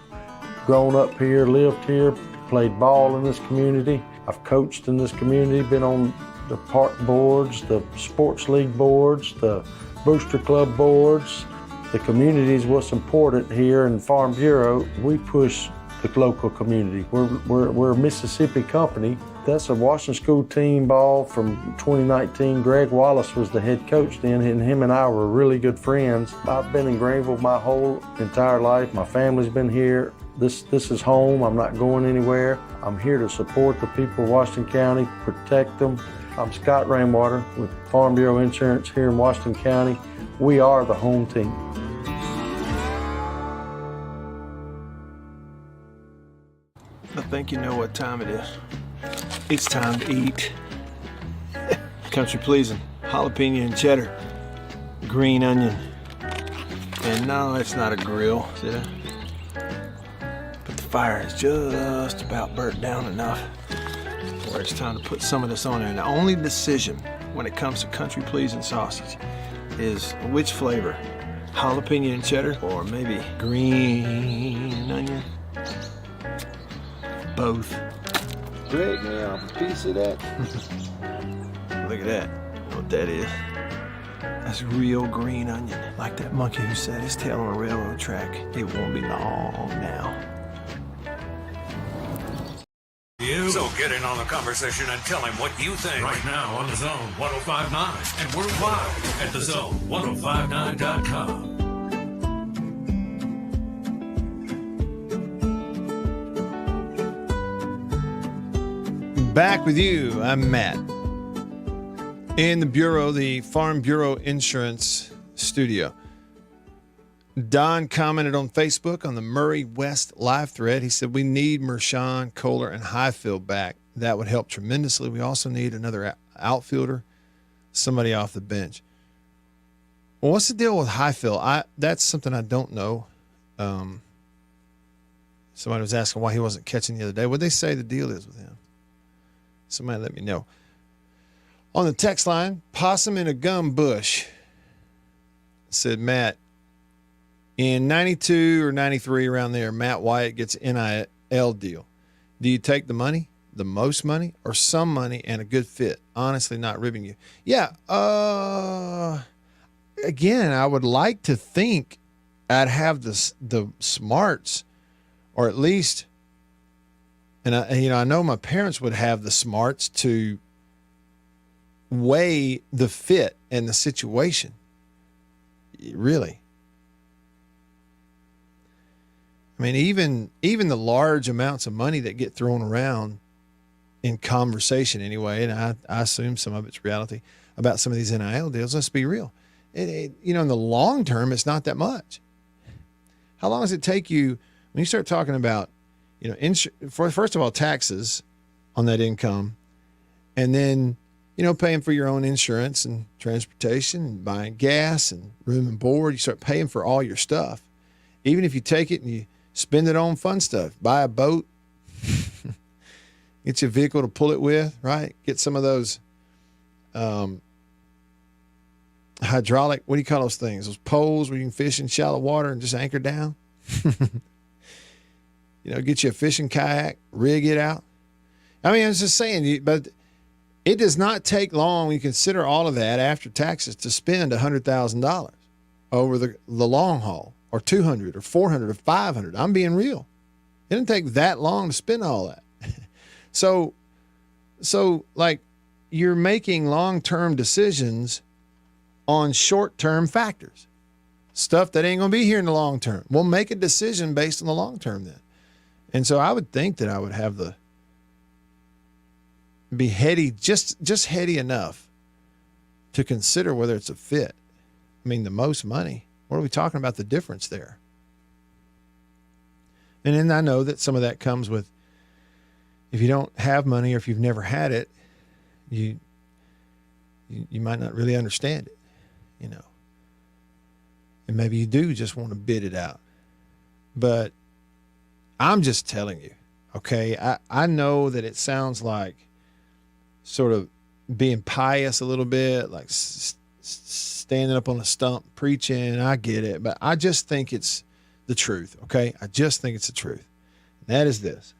grown up here, lived here, played ball in this community. I've coached in this community, been on the park boards, the sports league boards, the booster club boards. The community is what's important here in Farm Bureau. We push the local community. We're a Mississippi company. That's a Washington School team ball from 2019. Greg Wallace was the head coach then, and him and I were really good friends. I've been in Greenville my whole entire life. My family's been here. This is home. I'm not going anywhere. I'm here to support the people of Washington County, protect them. I'm Scott Rainwater with Farm Bureau Insurance here in Washington County. We are the home team. I think you know what time it is. It's time to eat. Country pleasing, jalapeno and cheddar, green onion. And no, it's not a grill, see that? But the fire is just about burnt down enough where it's time to put some of this on there. And the only decision when it comes to country pleasing sausage is which flavor, jalapeno and cheddar or maybe green onion. Both. Break me off a piece of that. Look at that. You know what that is? That's real green onion. Like that monkey who set his tail on a railroad track. It won't be long now. So get in on the conversation and tell him what you think. Right now on the Zone 105.9 and worldwide at thezone1059.com. Back with you. I'm Matt. In the Bureau, the Farm Bureau Insurance Studio. Don commented on Facebook on the Murray West live thread. He said, we need Mershon, Kohler, and Highfield back. That would help tremendously. We also need another outfielder, somebody off the bench. Well, what's the deal with Highfield? That's something I don't know. Somebody was asking why he wasn't catching the other day. What did they say the deal is with him? Somebody let me know. On the text line, possum in a gum bush, said Matt, in 92 or 93 around there, Matt Wyatt gets NIL deal. Do you take the money, the most money, or some money and a good fit? Honestly, not ribbing you. Yeah. Again, I would like to think I'd have the smarts, or at least, and I know my parents would have the smarts to weigh the fit and the situation. Really. I mean, even the large amounts of money that get thrown around in conversation anyway, and I assume some of it's reality about some of these NIL deals, let's be real. In the long term, it's not that much. How long does it take you when you start talking about, first of all, taxes on that income, and then, paying for your own insurance and transportation and buying gas and room and board, you start paying for all your stuff. Even if you take it and you spend it on fun stuff, buy a boat, get you a vehicle to pull it with, right? Get some of those hydraulic, what do you call those things? Those poles where you can fish in shallow water and just anchor down. Get you a fishing kayak, rig it out. I mean, I was just saying, but it does not take long when you consider all of that after taxes to spend $100,000 over the long haul, or $200 or $400 or $500. I'm being real. It didn't take that long to spend all that. So like, you're making long-term decisions on short-term factors, stuff that ain't going to be here in the long term. We'll make a decision based on the long term then. And so I would think that I would have be heady, just heady enough to consider whether it's a fit. I mean, the most money. What are we talking about the difference there? And then I know that some of that comes with, if you don't have money or if you've never had it, you might not really understand it, you know. And maybe you do just want to bid it out. But I'm just telling you, okay, I know that it sounds like sort of being pious a little bit, like standing up on a stump preaching. I get it, but I just think it's the truth, okay? I just think it's the truth. And that is this.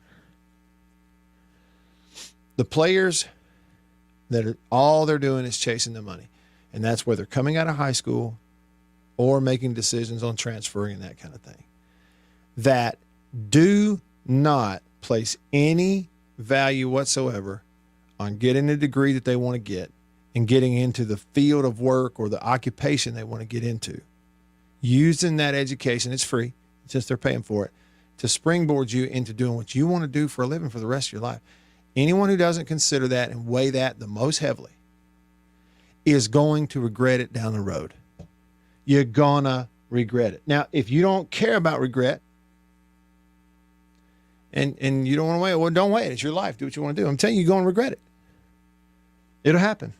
The players that are, all they're doing is chasing the money. And that's whether coming out of high school or making decisions on transferring and that kind of thing, that do not place any value whatsoever on getting the degree that they want to get and getting into the field of work or the occupation they want to get into. Using that education, it's free, since they're paying for it, to springboard you into doing what you want to do for a living for the rest of your life. Anyone who doesn't consider that and weigh that the most heavily is going to regret it down the road. You're gonna regret it. Now, if you don't care about regret and you don't want to weigh it, well, don't weigh it. It's your life. Do what you want to do. I'm telling you, you're going to regret it. It'll happen.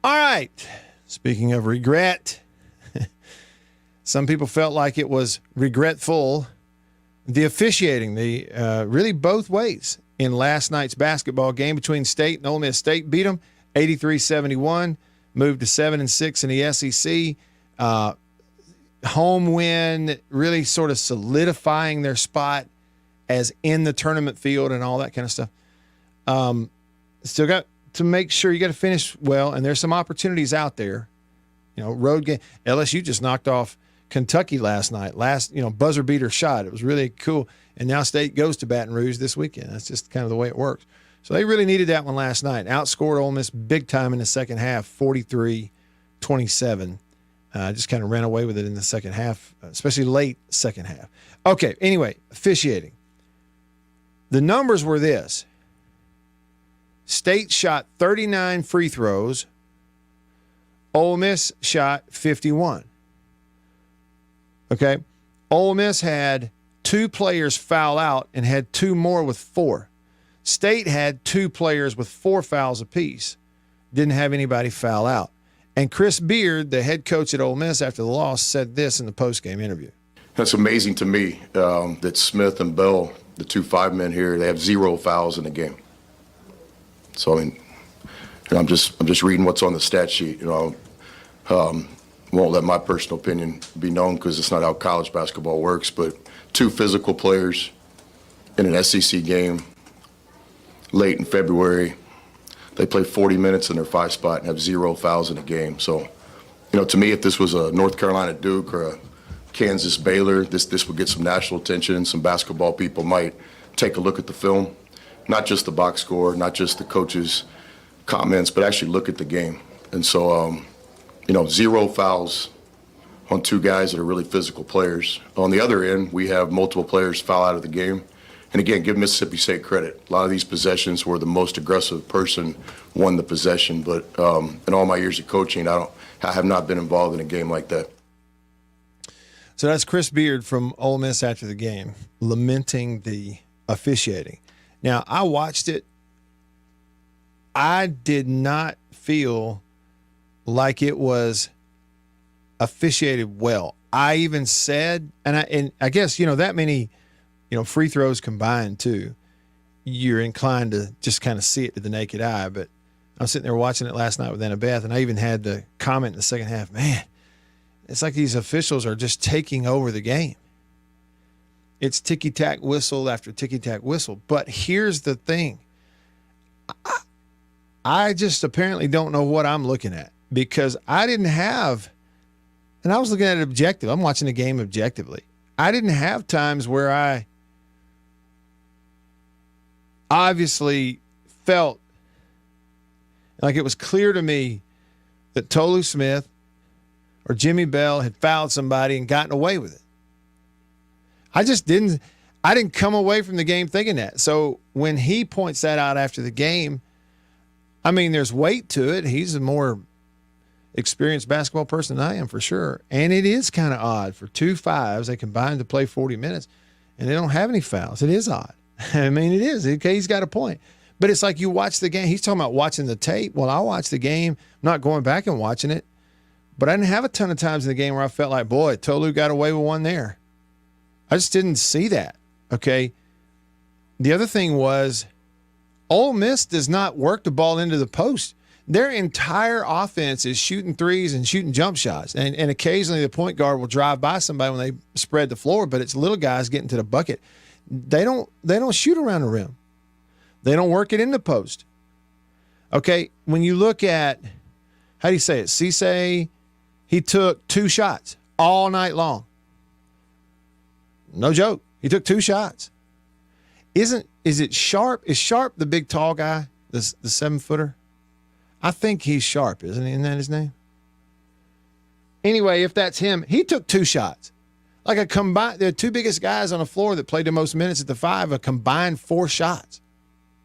All right. Speaking of regret, some people felt like it was regretful. The officiating, really both ways in last night's basketball game between State and Ole Miss. State beat them 83-71, moved to 7-6 in the SEC. Home win, really sort of solidifying their spot as in the tournament field and all that kind of stuff. Still got to make sure you got to finish well, and there's some opportunities out there. You know, road game. LSU just knocked off Kentucky last night. Buzzer beater shot. It was really cool. And now State goes to Baton Rouge this weekend. That's just kind of the way it works. So they really needed that one last night. Outscored Ole Miss big time in the second half, 43-27. Just kind of ran away with it in the second half, especially late second half. Okay, anyway, officiating. The numbers were this. State shot 39 free throws. Ole Miss shot 51. Okay? Ole Miss had 2 players foul out and had 2 more with 4. State had 2 players with 4 fouls apiece. Didn't have anybody foul out. And Chris Beard, the head coach at Ole Miss after the loss, said this in the postgame interview. That's amazing to me that Smith and Bell, the 2 5-men here, they have 0 fouls in the game. So I mean, I'm just reading what's on the stat sheet. Won't let my personal opinion be known because it's not how college basketball works. But 2 physical players in an SEC game late in February. They play 40 minutes in their 5 spot and have 0 fouls in the game. So, to me, if this was a North Carolina Duke or a Kansas Baylor, this would get some national attention. Some basketball people might take a look at the film, not just the box score, not just the coach's comments, but actually look at the game. And so, 0 fouls on 2 guys that are really physical players. On the other end, we have multiple players foul out of the game. And again, give Mississippi State credit. A lot of these possessions where the most aggressive person won the possession. But in all my years of coaching, I have not been involved in a game like that. So that's Chris Beard from Ole Miss after the game, lamenting the officiating. Now, I watched it. I did not feel like it was officiated well. I even said, and I guess, that many, free throws combined too, you're inclined to just kind of see it to the naked eye. But I was sitting there watching it last night with Annabeth, and I even had the comment in the second half, man, it's like these officials are just taking over the game. It's ticky-tack whistle after ticky-tack whistle. But here's the thing. I just apparently don't know what I'm looking at, because I didn't have, and I was looking at it objective. I'm watching the game objectively. I didn't have times where I obviously felt like it was clear to me that Tolu Smith or Jimmy Bell had fouled somebody and gotten away with it. I didn't come away from the game thinking that. So when he points that out after the game, I mean, there's weight to it. He's a more experienced basketball person than I am for sure. And it is kind of odd for 2 5s. They combine to play 40 minutes and they don't have any fouls. It is odd. I mean, it is. Okay, he's got a point. But it's like you watch the game. He's talking about watching the tape. Well, I watched the game. I'm not going back and watching it. But I didn't have a ton of times in the game where I felt like, boy, Tolu got away with one there. I just didn't see that. Okay. The other thing was Ole Miss does not work the ball into the post. Their entire offense is shooting threes and shooting jump shots. And occasionally the point guard will drive by somebody when they spread the floor, but it's little guys getting to the bucket. They don't shoot around the rim. They don't work it in the post. Okay, when you look at, how do you say it? Cisse, he took 2 shots all night long. No joke. He took 2 shots. Is it Sharp? Is Sharp the big tall guy, the 7-footer? I think he's Sharp, isn't he? Isn't that his name? Anyway, if that's him, he took 2 shots. Like a combined, the 2 biggest guys on the floor that played the most minutes at the 5, a combined 4 shots.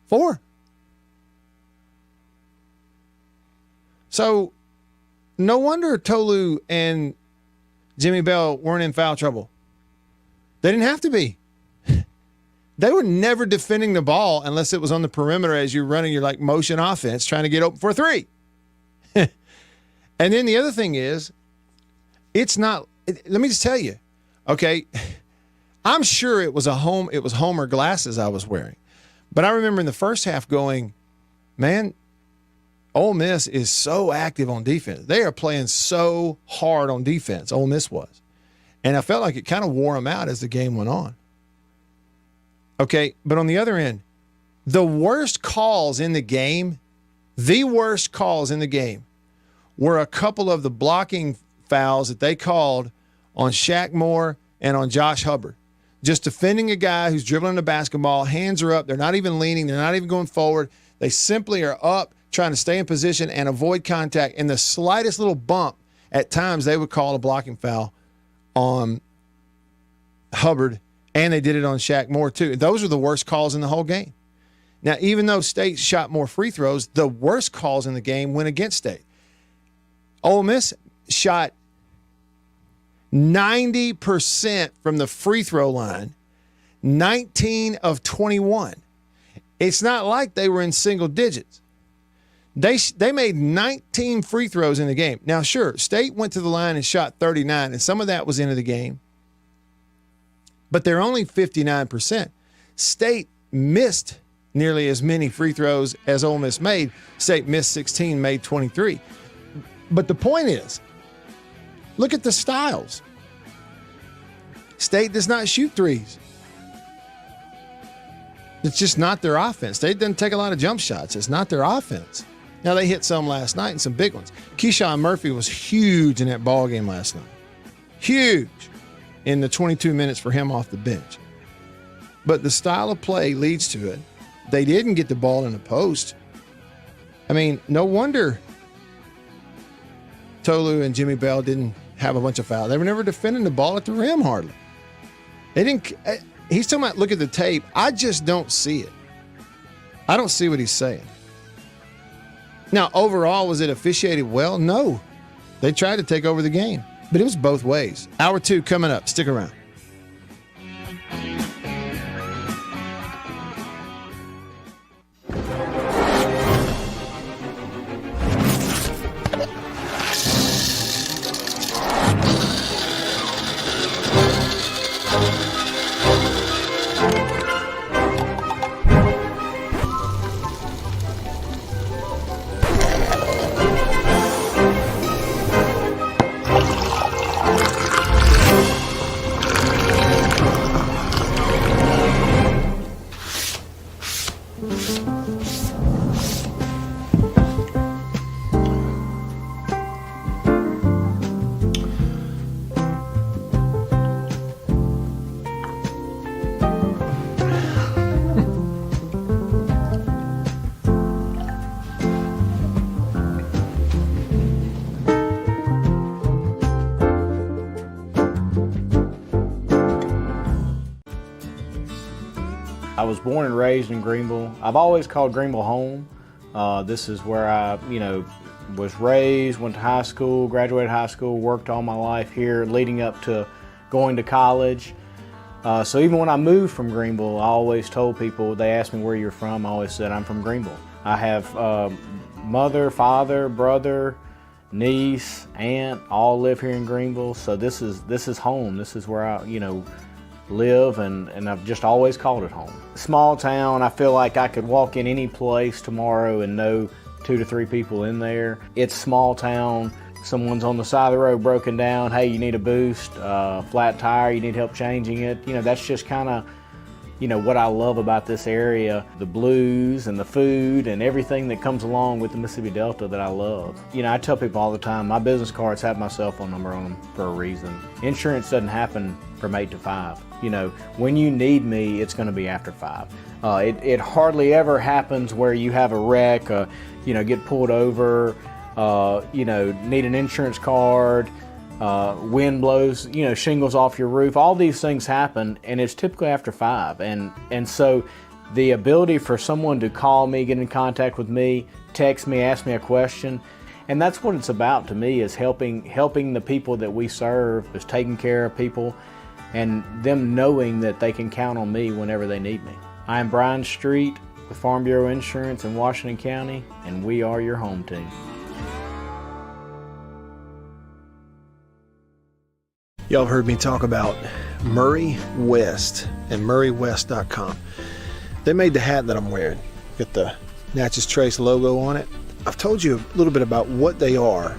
4. So no wonder Tolu and Jimmy Bell weren't in foul trouble. They didn't have to be. They were never defending the ball unless it was on the perimeter as you're running your like motion offense trying to get open for a 3. And then the other thing is, it's not, let me just tell you, okay, I'm sure it was Homer glasses I was wearing. But I remember in the first half going, man, Ole Miss is so active on defense. They are playing so hard on defense, Ole Miss was. And I felt like it kind of wore them out as the game went on. Okay, but on the other end, the worst calls in the game were a couple of the blocking fouls that they called on Shaq Moore and on Josh Hubbard. Just defending a guy who's dribbling the basketball, hands are up, they're not even leaning, they're not even going forward. They simply are up, trying to stay in position and avoid contact. And the slightest little bump, at times they would call a blocking foul on Hubbard, and they did it on Shaq Moore too. Those are the worst calls in the whole game. Now, even though State shot more free throws, the worst calls in the game went against State. Ole Miss shot 90% from the free throw line, 19 of 21. It's not like they were in single digits. They made 19 free throws in the game. Now, sure, State went to the line and shot 39, and some of that was into the game. But they're only 59%. State missed nearly as many free throws as Ole Miss made. State missed 16, made 23. But the point is, look at the styles. State does not shoot threes. It's just not their offense. State doesn't take a lot of jump shots. It's not their offense. Now, they hit some last night and some big ones. Keyshawn Murphy was huge in that ball game last night. Huge in the 22 minutes for him off the bench. But the style of play leads to it. They didn't get the ball in the post. I mean, no wonder Tolu and Jimmy Bell didn't have a bunch of fouls. They were never defending the ball at the rim hardly. They didn't. He's talking about look at the tape. I just don't see it. I don't see what he's saying. Now, overall, was it officiated well? No. They tried to take over the game, but it was both ways. Hour 2 coming up. Stick around. I was born and raised in Greenville. I've always called Greenville home, This is where I, was raised, went to high school, graduated high school, worked all my life here leading up to going to college. So even when I moved from Greenville, I always told people, they asked me where you're from, I always said I'm from Greenville. I have mother, father, brother, niece, aunt, all live here in Greenville. So this is home. This is where I, live, and I've just always called it home. Small town, I feel like I could walk in any place tomorrow and know 2 to 3 people in there. It's small town. Someone's on the side of the road broken down. Hey, you need a boost, flat tire, you need help changing it. That's just kind of, what I love about this area. The blues and the food and everything that comes along with the Mississippi Delta that I love. I tell people all the time, my business cards have my cell phone number on them for a reason. Insurance doesn't happen from 8 to 5. When you need me, it's going to be after 5. It hardly ever happens where you have a wreck, get pulled over, need an insurance card, wind blows, shingles off your roof. All these things happen, and it's typically after 5. And so the ability for someone to call me, get in contact with me, text me, ask me a question, and that's what it's about to me, is helping the people that we serve, is taking care of people, and them knowing that they can count on me whenever they need me. I am Brian Street with Farm Bureau Insurance in Washington County, and we are your home team. Y'all have heard me talk about Murray West and MurrayWest.com. They made the hat that I'm wearing. Got the Natchez Trace logo on it. I've told you a little bit about what they are.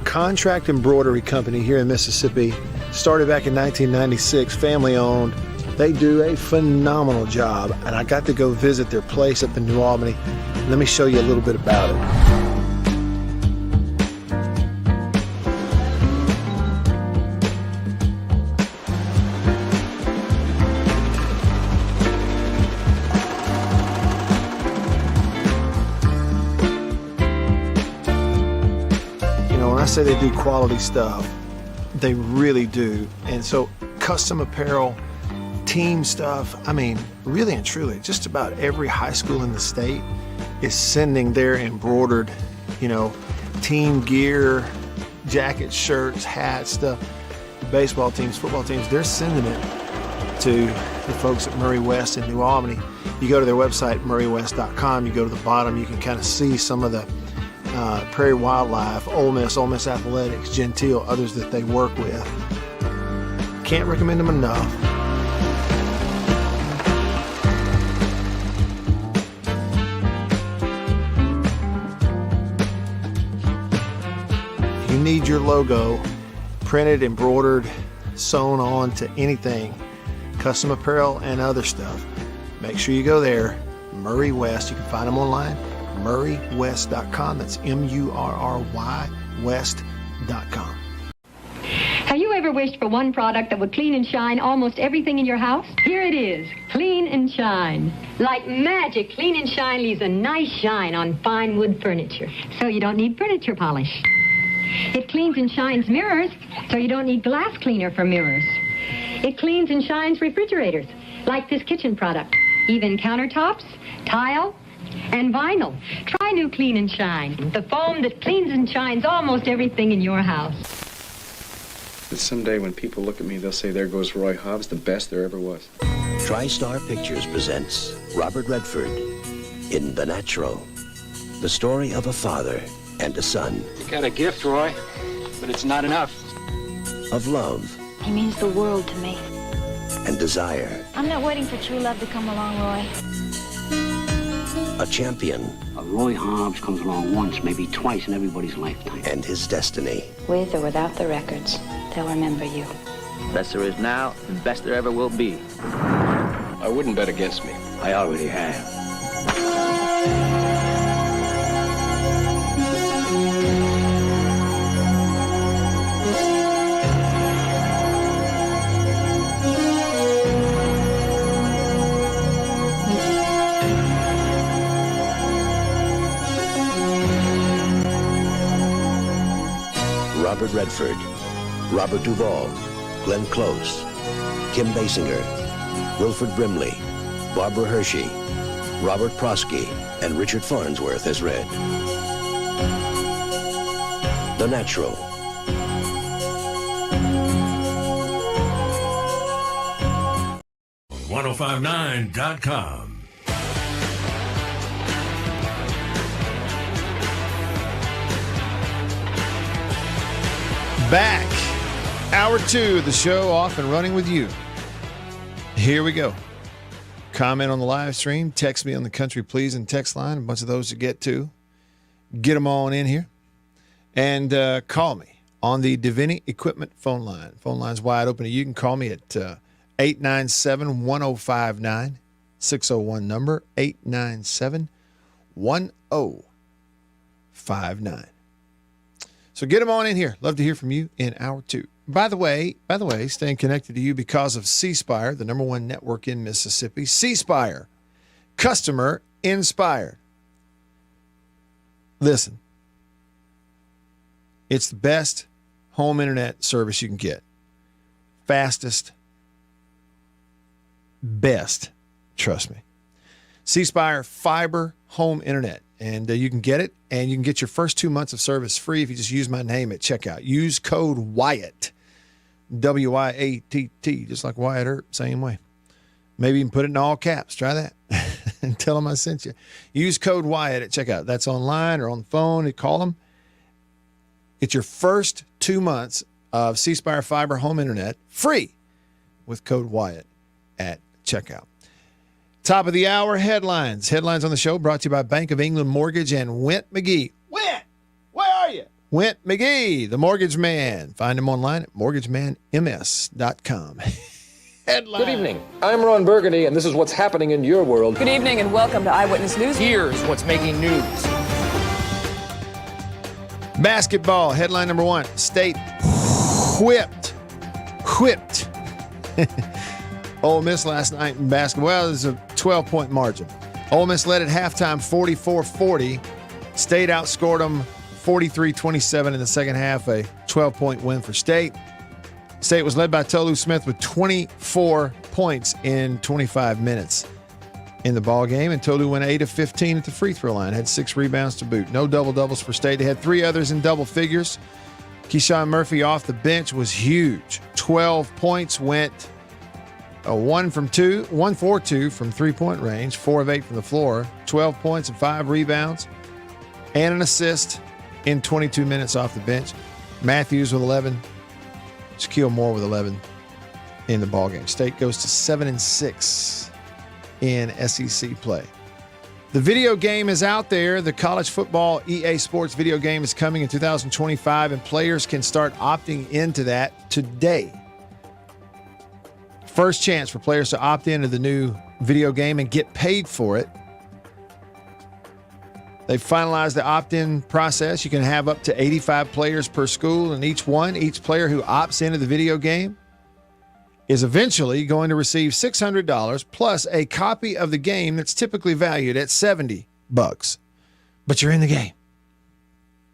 Contract embroidery company here in Mississippi. Started back in 1996, family owned. They do a phenomenal job, and I got to go visit their place up in New Albany. Let me show you a little bit about it. When I say they do quality stuff, they really do. And so custom apparel, team stuff, really and truly, just about every high school in the state is sending their embroidered, team gear, jackets, shirts, hats, stuff. Baseball teams, football teams, they're sending it to the folks at Murray West in New Albany. You go to their website, MurrayWest.com, you go to the bottom, you can kind of see some of the Prairie Wildlife, Ole Miss Athletics, Gentile, others that they work with. Can't recommend them enough. If you need your logo printed, embroidered, sewn on to anything, custom apparel and other stuff, make sure you go there. Murray West, you can find them online. MurrayWest.com. That's MURRY West.com. Have you ever wished for one product that would clean and shine almost everything in your house? Here it is, Clean and Shine. Like magic, Clean and Shine leaves a nice shine on fine wood furniture, so you don't need furniture polish. It cleans and shines mirrors, so you don't need glass cleaner for mirrors. It cleans and shines refrigerators, like this kitchen product. Even countertops, tile, and vinyl. Try new Clean and Shine, the foam that cleans and shines almost everything in your house. Someday when people look at me, they'll say, there goes Roy Hobbs, the best there ever was. TriStar Pictures presents Robert Redford in The Natural, the story of a father and a son. You got a gift, Roy, but it's not enough. Of love. He means the world to me. And desire. I'm not waiting for true love to come along, Roy. A champion. Roy Hobbs comes along once, maybe twice in everybody's lifetime. And his destiny. With or without the records, they'll remember you. Best there is now, and best there ever will be. I wouldn't bet against me. I already have. Robert Redford, Robert Duvall, Glenn Close, Kim Basinger, Wilford Brimley, Barbara Hershey, Robert Prosky, and Richard Farnsworth as Red. The Natural. #1059.com. Back. Hour 2 of the show off and running with you. Here we go. Comment on the live stream. Text me on the Country Pleasing text line. A bunch of those to get to. Get them all in here. And call me on the Divini Equipment phone line. Phone line's wide open. You can call me at 897-1059. 601 number, 897-1059. So get them on in here. Love to hear from you in hour 2. By the way, staying connected to you because of C Spire, the number 1 network in Mississippi. C Spire, customer inspired. Listen, it's the best home internet service you can get. Fastest, best, trust me. C Spire Fiber Home Internet. And you can get it, and you can get your first 2 months of service free if you just use my name at checkout. Use code Wyatt, W-Y-A-T-T, just like Wyatt Earp, same way. Maybe you can put it in all caps. Try that and tell them I sent you. Use code Wyatt at checkout. That's online or on the phone. You call them. Get your first 2 months of C Spire Fiber Home Internet free with code Wyatt at checkout. Top of the hour headlines. Headlines on the show brought to you by Bank of England Mortgage and Wyatt McGee. Wyatt, where are you? Wyatt McGee, the mortgage man. Find him online at mortgagemanms.com. Headline. Good evening. I'm Ron Burgundy, and this is what's happening in your world. Good evening, and welcome to Eyewitness News. Here's what's making news. Basketball, headline number 1. State whipped. Ole Miss last night in basketball. Well, it was a 12-point margin. Ole Miss led at halftime 44-40. State outscored them 43-27 in the second half, a 12-point win for State. State was led by Tolu Smith with 24 points in 25 minutes in the ball game, and Tolu went 8 of 15 at the free throw line, had 6 rebounds to boot. No double-doubles for State. They had 3 others in double figures. Keyshawn Murphy off the bench was huge. 12 points, went 1 for 2 from three-point range, 4 of 8 from the floor, 12 points and 5 rebounds, and an assist in 22 minutes off the bench. Matthews with 11, Shaquille Moore with 11 in the ballgame. State goes to 7-6 in SEC play. The video game is out there. The college football EA Sports video game is coming in 2025, and players can start opting into that today. First chance for players to opt into the new video game and get paid for it. They've finalized the opt-in process. You can have up to 85 players per school, and each player who opts into the video game is eventually going to receive $600 plus a copy of the game that's typically valued at $70. But you're in the game.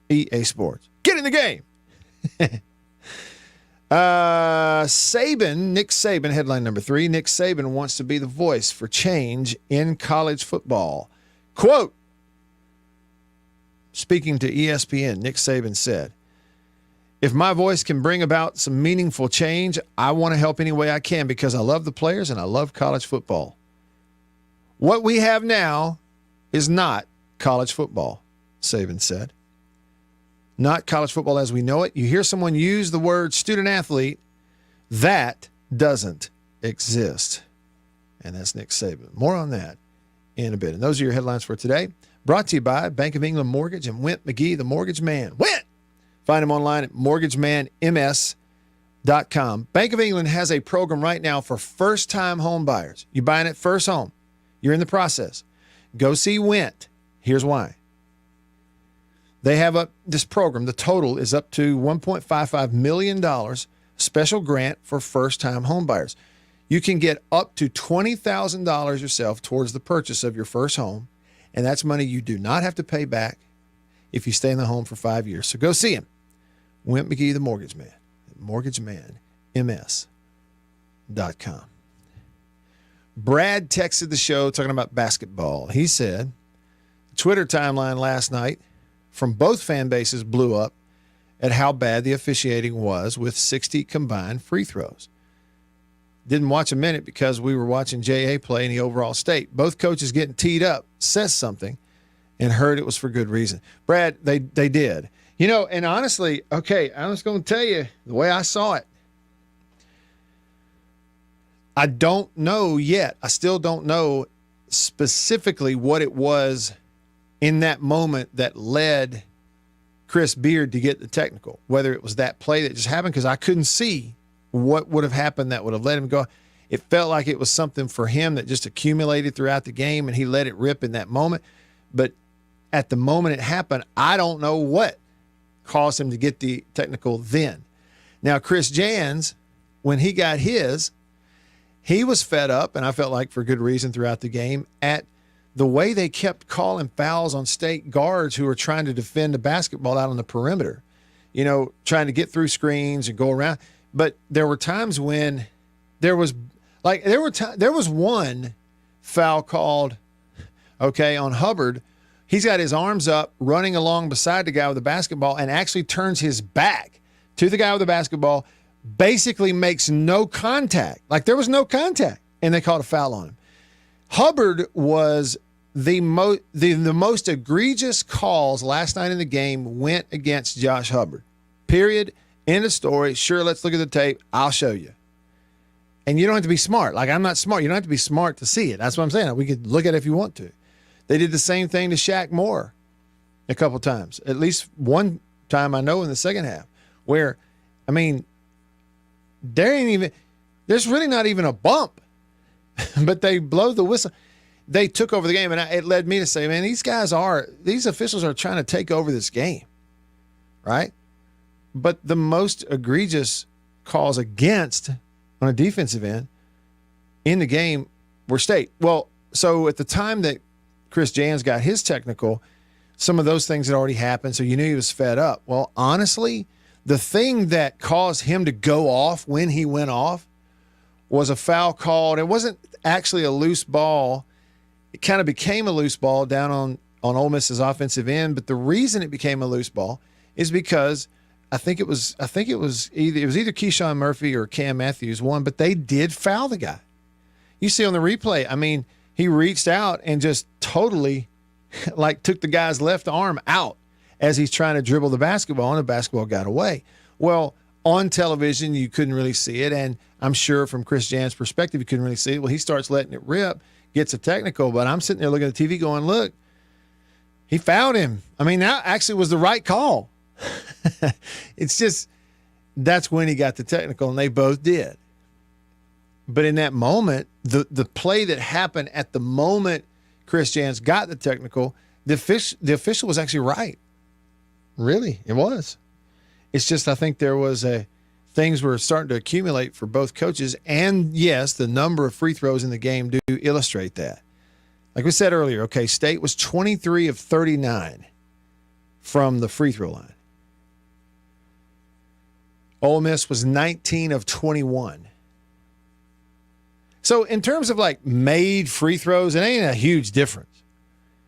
EA Sports. Get in the game. Nick Saban, headline number 3. Nick Saban wants to be the voice for change in college football. Quote, speaking to ESPN, Nick Saban said, "If my voice can bring about some meaningful change, I want to help any way I can because I love the players and I love college football. What we have now is not college football," Saban said. Not college football as we know it. You hear someone use the word student athlete, that doesn't exist. And that's Nick Saban. More on that in a bit. And those are your headlines for today. Brought to you by Bank of England Mortgage and Wyatt McGee, the mortgage man. Wyatt! Find him online at mortgagemanms.com. Bank of England has a program right now for first-time home buyers. You're buying it first home. You're in the process. Go see Wyatt. Here's why. They have this program. The total is up to $1.55 million special grant for first-time home buyers. You can get up to $20,000 yourself towards the purchase of your first home, and that's money you do not have to pay back if you stay in the home for 5 years. So go see him. Wyatt McGee, the mortgage man, at mortgagemanms.com. Brad texted the show talking about basketball. He said, Twitter timeline last night from both fan bases blew up at how bad the officiating was with 60 combined free throws. Didn't watch a minute because we were watching J.A. play in the overall state. Both coaches getting teed up says something, and heard it was for good reason. Brad, they did. You know, and honestly, okay, I was going to tell you the way I saw it. I don't know yet. I still don't know specifically what it was in that moment that led Chris Beard to get the technical, whether it was that play that just happened, because I couldn't see what would have happened that would have let him go. It felt like it was something for him that just accumulated throughout the game, and he let it rip in that moment. But at the moment it happened, I don't know what caused him to get the technical then. Now, Chris Jans, when he got his, he was fed up, and I felt like for good reason throughout the game, at the way they kept calling fouls on state guards who were trying to defend the basketball out on the perimeter, you know, trying to get through screens and go around. But there were times when there was one foul called, okay, on Hubbard. He's got his arms up, running along beside the guy with the basketball, and actually turns his back to the guy with the basketball, basically makes no contact. Like there was no contact, and they called a foul on him. Hubbard was the most egregious calls last night in the game went against Josh Hubbard. Period. End of story. Sure, let's look at the tape. I'll show you. And you don't have to be smart. Like, I'm not smart. You don't have to be smart to see it. That's what I'm saying. We could look at it if you want to. They did the same thing to Shaq Moore a couple times. At least one time I know in the second half where, I mean, there's really not even a bump, but they blow the whistle. They took over the game, and it led me to say, man, these officials are trying to take over this game, right? But the most egregious calls against on a defensive end in the game were state. Well, so at the time that Chris Jans got his technical, some of those things had already happened, so you knew he was fed up. Well, honestly, the thing that caused him to go off when he went off was a foul called. It wasn't actually a loose ball. It kind of became a loose ball down on Ole Miss's offensive end, but the reason it became a loose ball is because I think it was either Keyshawn Murphy or Cam Matthews won, but they did foul the guy. You see on the replay, I mean, he reached out and just totally like took the guy's left arm out as he's trying to dribble the basketball, and the basketball got away. Well, on television, you couldn't really see it, and I'm sure from Chris Jans' perspective, you couldn't really see it. Well, he starts letting it rip, gets a technical, but I'm sitting there looking at the TV going, look, he fouled him. I mean, that actually was the right call. It's just that's when he got the technical, and they both did. But in that moment, the play that happened at the moment Chris Jans got the technical, the official was actually right. Really, it was. It's just I think there was things were starting to accumulate for both coaches, and yes, the number of free throws in the game do illustrate that. Like we said earlier, okay, State was 23 of 39 from the free throw line. Ole Miss was 19 of 21. So in terms of like made free throws, it ain't a huge difference.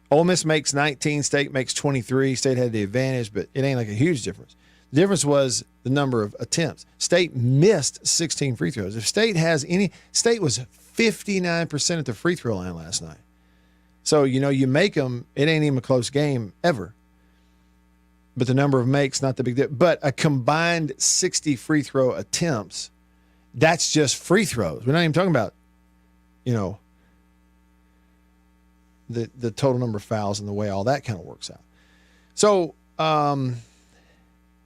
Ole Miss makes 19, State makes 23. State had the advantage, but it ain't like a huge difference. The difference was the number of attempts. State missed 16 free throws. If State has any, State was 59% at the free throw line last night. So, you know, you make them, it ain't even a close game ever. But the number of makes, not the big deal. But a combined 60 free throw attempts, that's just free throws. We're not even talking about, you know, the total number of fouls and the way all that kind of works out. So,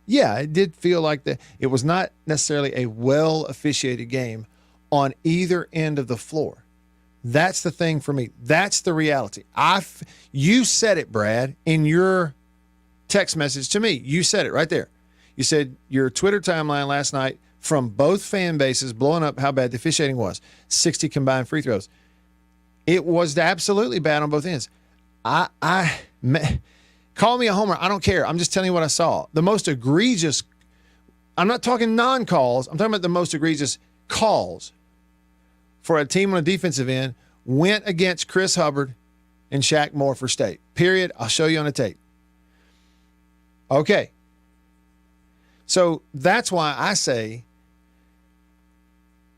yeah, it did feel like that. It was not necessarily a well-officiated game on either end of the floor. That's the thing for me. That's the reality. You said it, Brad, in your text message to me. You said it right there. You said your Twitter timeline last night from both fan bases blowing up how bad the officiating was. 60 combined free throws. It was absolutely bad on both ends. Call me a homer. I don't care. I'm just telling you what I saw. The most egregious, I'm not talking non-calls. I'm talking about the most egregious calls for a team on a defensive end went against Chris Hubbard and Shaq Moore for State. Period. I'll show you on the tape. Okay. So that's why I say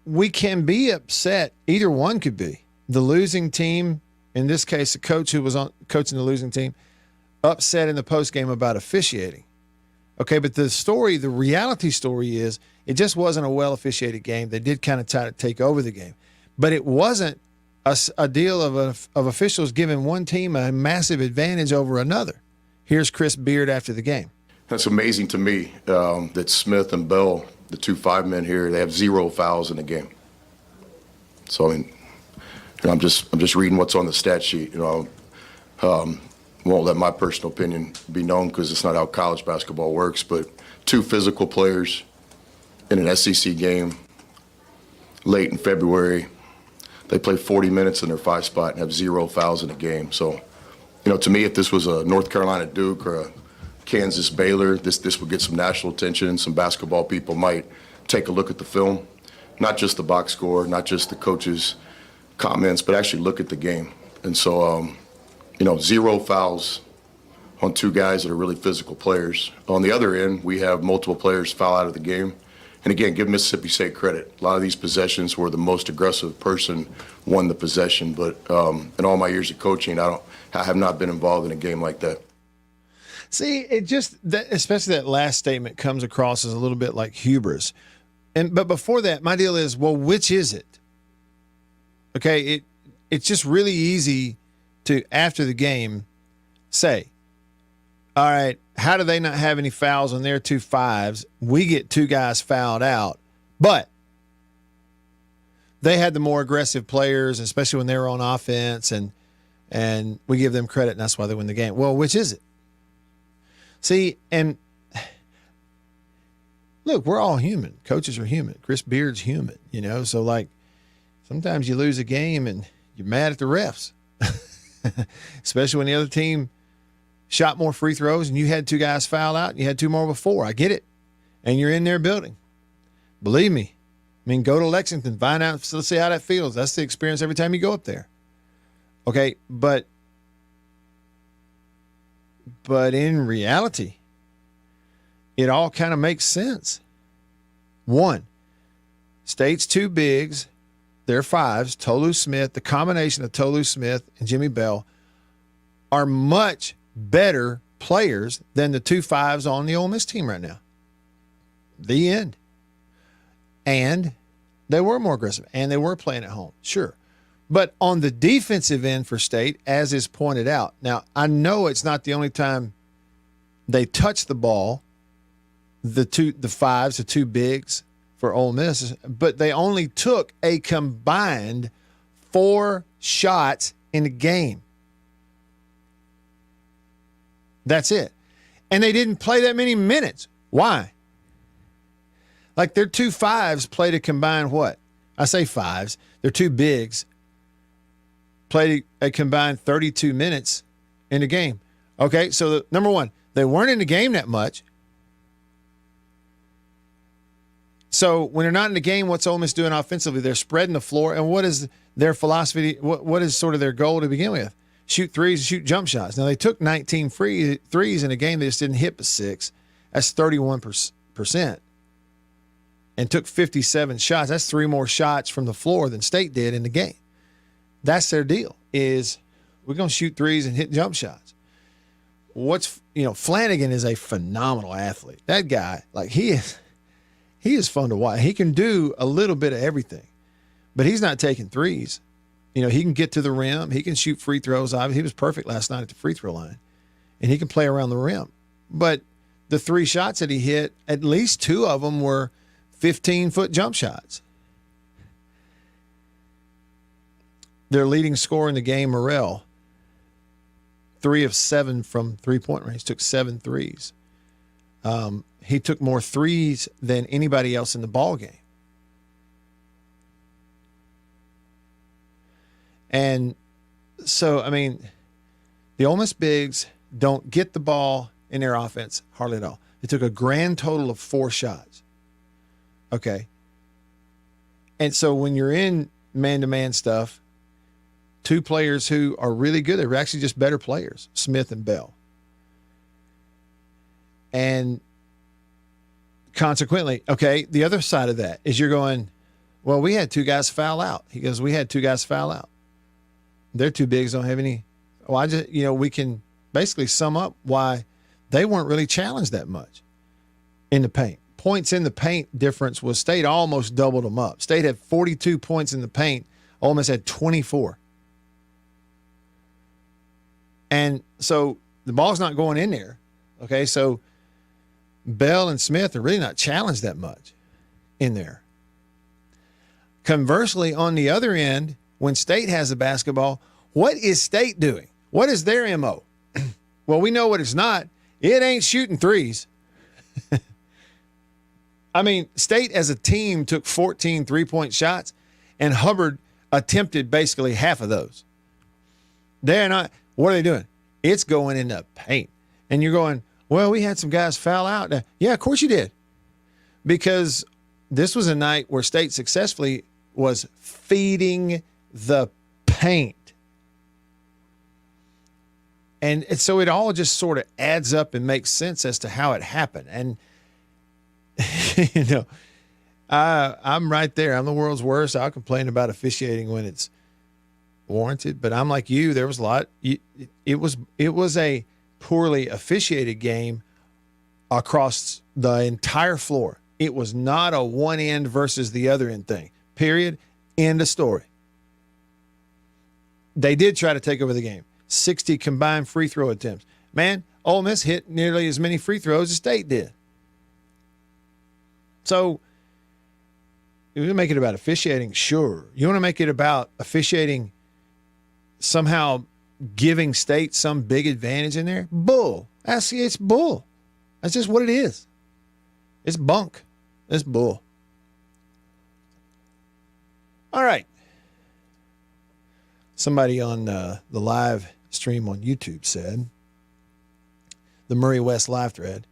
we can be upset. Either one could be. The losing team, in this case, the coach who was coaching the losing team, upset in the postgame about officiating. Okay, but the reality story is it just wasn't a well-officiated game. They did kind of try to take over the game. But it wasn't a deal of officials giving one team a massive advantage over another. Here's Chris Beard after the game. That's amazing to me that Smith and Bell, the two 5-men here, they have 0 fouls in the game. So, I mean, I'm just reading what's on the stat sheet. Won't let my personal opinion be known because it's not how college basketball works, but 2 physical players in an SEC game late in February. They play 40 minutes in their 5 spot and have 0 fouls in the game. So, to me, if this was a North Carolina Duke or a Kansas Baylor, this would get some national attention. Some basketball people might take a look at the film, not just the box score, not just the coach's comments, but actually look at the game. And so, 0 fouls on 2 guys that are really physical players. On the other end, we have multiple players foul out of the game. And again, give Mississippi State credit. A lot of these possessions where the most aggressive person won the possession. But in all my years of coaching, I have not been involved in a game like that. See, especially that last statement comes across as a little bit like hubris. But before that, my deal is, well, which is it? Okay, it's just really easy to, after the game, say, all right, how do they not have any fouls on their 2 5s? We get 2 guys fouled out, but they had the more aggressive players, especially when they were on offense, and we give them credit, and that's why they win the game. Well, which is it? See, and look, we're all human. Coaches are human. Chris Beard's human, so like sometimes you lose a game and you're mad at the refs, especially when the other team shot more free throws and you had 2 guys foul out and you had 2 more before. I get it. And you're in their building. Believe me. I mean, go to Lexington, find out, let's see how that feels. That's the experience every time you go up there. Okay, but in reality, it all kind of makes sense. 1, State's 2 bigs, their 5s, Tolu Smith, the combination of Tolu Smith and Jimmy Bell, are much better players than the 2 5s on the Ole Miss team right now. The end. And they were more aggressive, and they were playing at home, sure. But on the defensive end for State, as is pointed out, now I know it's not the only time they touch the ball, the 5s, the 2 bigs for Ole Miss, but they only took a combined 4 shots in the game. That's it. And they didn't play that many minutes. Why? Like their 2 5s played a combined what? I say 5s. Their 2 bigs played a combined 32 minutes in the game. Okay, so number 1, they weren't in the game that much. So when they're not in the game, what's Ole Miss doing offensively? They're spreading the floor. And what is their philosophy? What is sort of their goal to begin with? Shoot threes, shoot jump shots. Now, they took 19 threes in a game. They just didn't hit but 6. That's 31%. And took 57 shots. That's 3 more shots from the floor than State did in the game. That's their deal, is we're going to shoot threes and hit jump shots. Flanagan is a phenomenal athlete. That guy, like he is fun to watch. He can do a little bit of everything, but he's not taking threes. He can get to the rim. He can shoot free throws. He was perfect last night at the free throw line, and he can play around the rim. But the 3 shots that he hit, at least 2 of them were 15-foot jump shots. Their leading scorer in the game, Morrell, 3 of 7 from three-point range, took 7 threes. He took more threes than anybody else in the ball game. And so, I mean, the Ole Miss bigs don't get the ball in their offense hardly at all. They took a grand total of 4 shots. Okay. And so when you're in man-to-man stuff, two players who are really good. They're actually just better players, Smith and Bell. And consequently, okay, the other side of that is you're going, well, we had two guys foul out. He goes, we had two guys foul out. Their two bigs don't have any. Well, we can basically sum up why they weren't really challenged that much in the paint. Points in the paint difference was State almost doubled them up. State had 42 points in the paint. Ole Miss had 24. And so the ball's not going in there. Okay, so Bell and Smith are really not challenged that much in there. Conversely, on the other end, when State has the basketball, what is State doing? What is their MO? Well, we know what it's not. It ain't shooting threes. I mean, State as a team took 14 three-point shots, and Hubbard attempted basically half of those. They're not. What are they doing? It's going in the paint. And you're going, well, we had some guys foul out. Yeah, of course you did. Because this was a night where State successfully was feeding the paint. And so it all just sort of adds up and makes sense as to how it happened. And, I'm right there. I'm the world's worst. I'll complain about officiating when it's warranted. But I'm like you. There was a lot. It was a poorly officiated game across the entire floor. It was not a one end versus the other end thing. Period. End of story. They did try to take over the game. 60 combined free throw attempts. Man, Ole Miss hit nearly as many free throws as State did. So, you want to make it about officiating? Sure. You want to make it about officiating somehow giving State some big advantage in there? Bull. It's bull. That's just what it is. It's bunk. It's bull. All right. Somebody on the live stream on YouTube said, the Murray West live thread,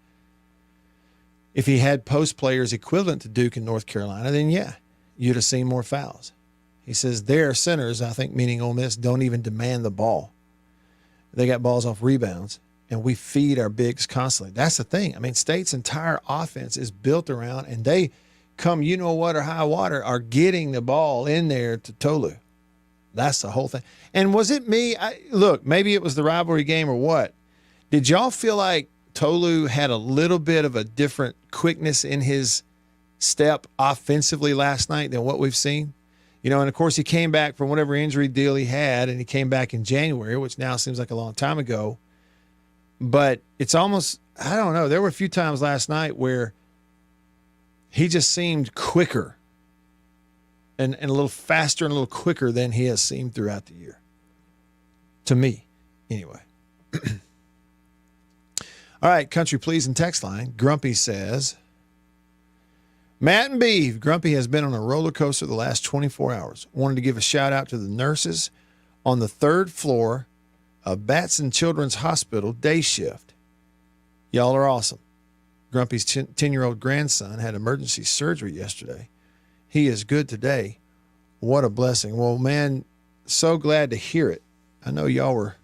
if he had post players equivalent to Duke and North Carolina, then yeah, you'd have seen more fouls. He says their centers, I think meaning Ole Miss, don't even demand the ball. They got balls off rebounds, and we feed our bigs constantly. That's the thing. I mean, State's entire offense is built around, and they come or high water are getting the ball in there to Tolu. That's the whole thing. And was it me? Look, maybe it was the rivalry game or what. Did y'all feel like Tolu had a little bit of a different quickness in his step offensively last night than what we've seen? And of course he came back from whatever injury deal he had, and he came back in January, which now seems like a long time ago. But it's almost, I don't know, there were a few times last night where he just seemed quicker and a little faster and a little quicker than he has seemed throughout the year. To me, anyway. All right, Country Pleasing text line. Grumpy says, Matt and Beeve, Grumpy has been on a roller coaster the last 24 hours. Wanted to give a shout out to the nurses on the 3rd floor of Batson Children's Hospital day shift. Y'all are awesome. Grumpy's 10-year-old grandson had emergency surgery yesterday. He is good today. What a blessing. Well, man, so glad to hear it. I know y'all were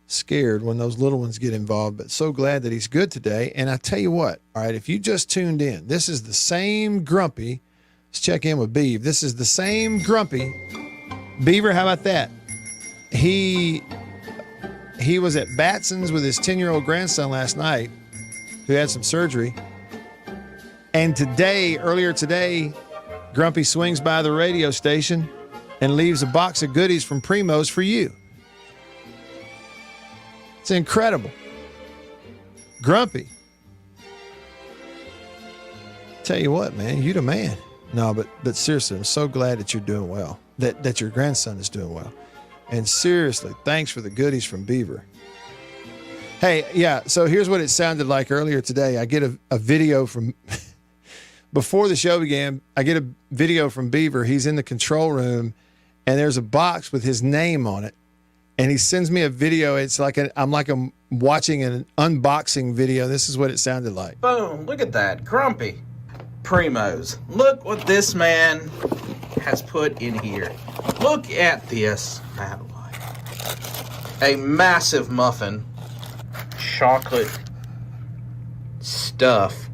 scared when those little ones get involved, but so glad that he's good today. And I tell you what, all right, if you just tuned in, this is the same Grumpy. Let's check in with Beaver. This is the same Grumpy. Beaver, how about that? He was at Batson's with his 10-year-old grandson last night who had some surgery. And earlier today, Grumpy swings by the radio station and leaves a box of goodies from Primo's for you. It's incredible. Grumpy. Tell you what, man, you the man. No, but seriously, I'm so glad that you're doing well, that your grandson is doing well. And seriously, thanks for the goodies from Beaver. Hey, yeah, so here's what it sounded like earlier today. I get a video from, before the show began, I get a video from Beaver. He's in the control room, and there's a box with his name on it. And he sends me a video. It's like I'm watching an unboxing video. This is what it sounded like. Boom, look at that, Grumpy. Primos, look what this man has put in here. Look at this. How do I a massive muffin, chocolate stuff,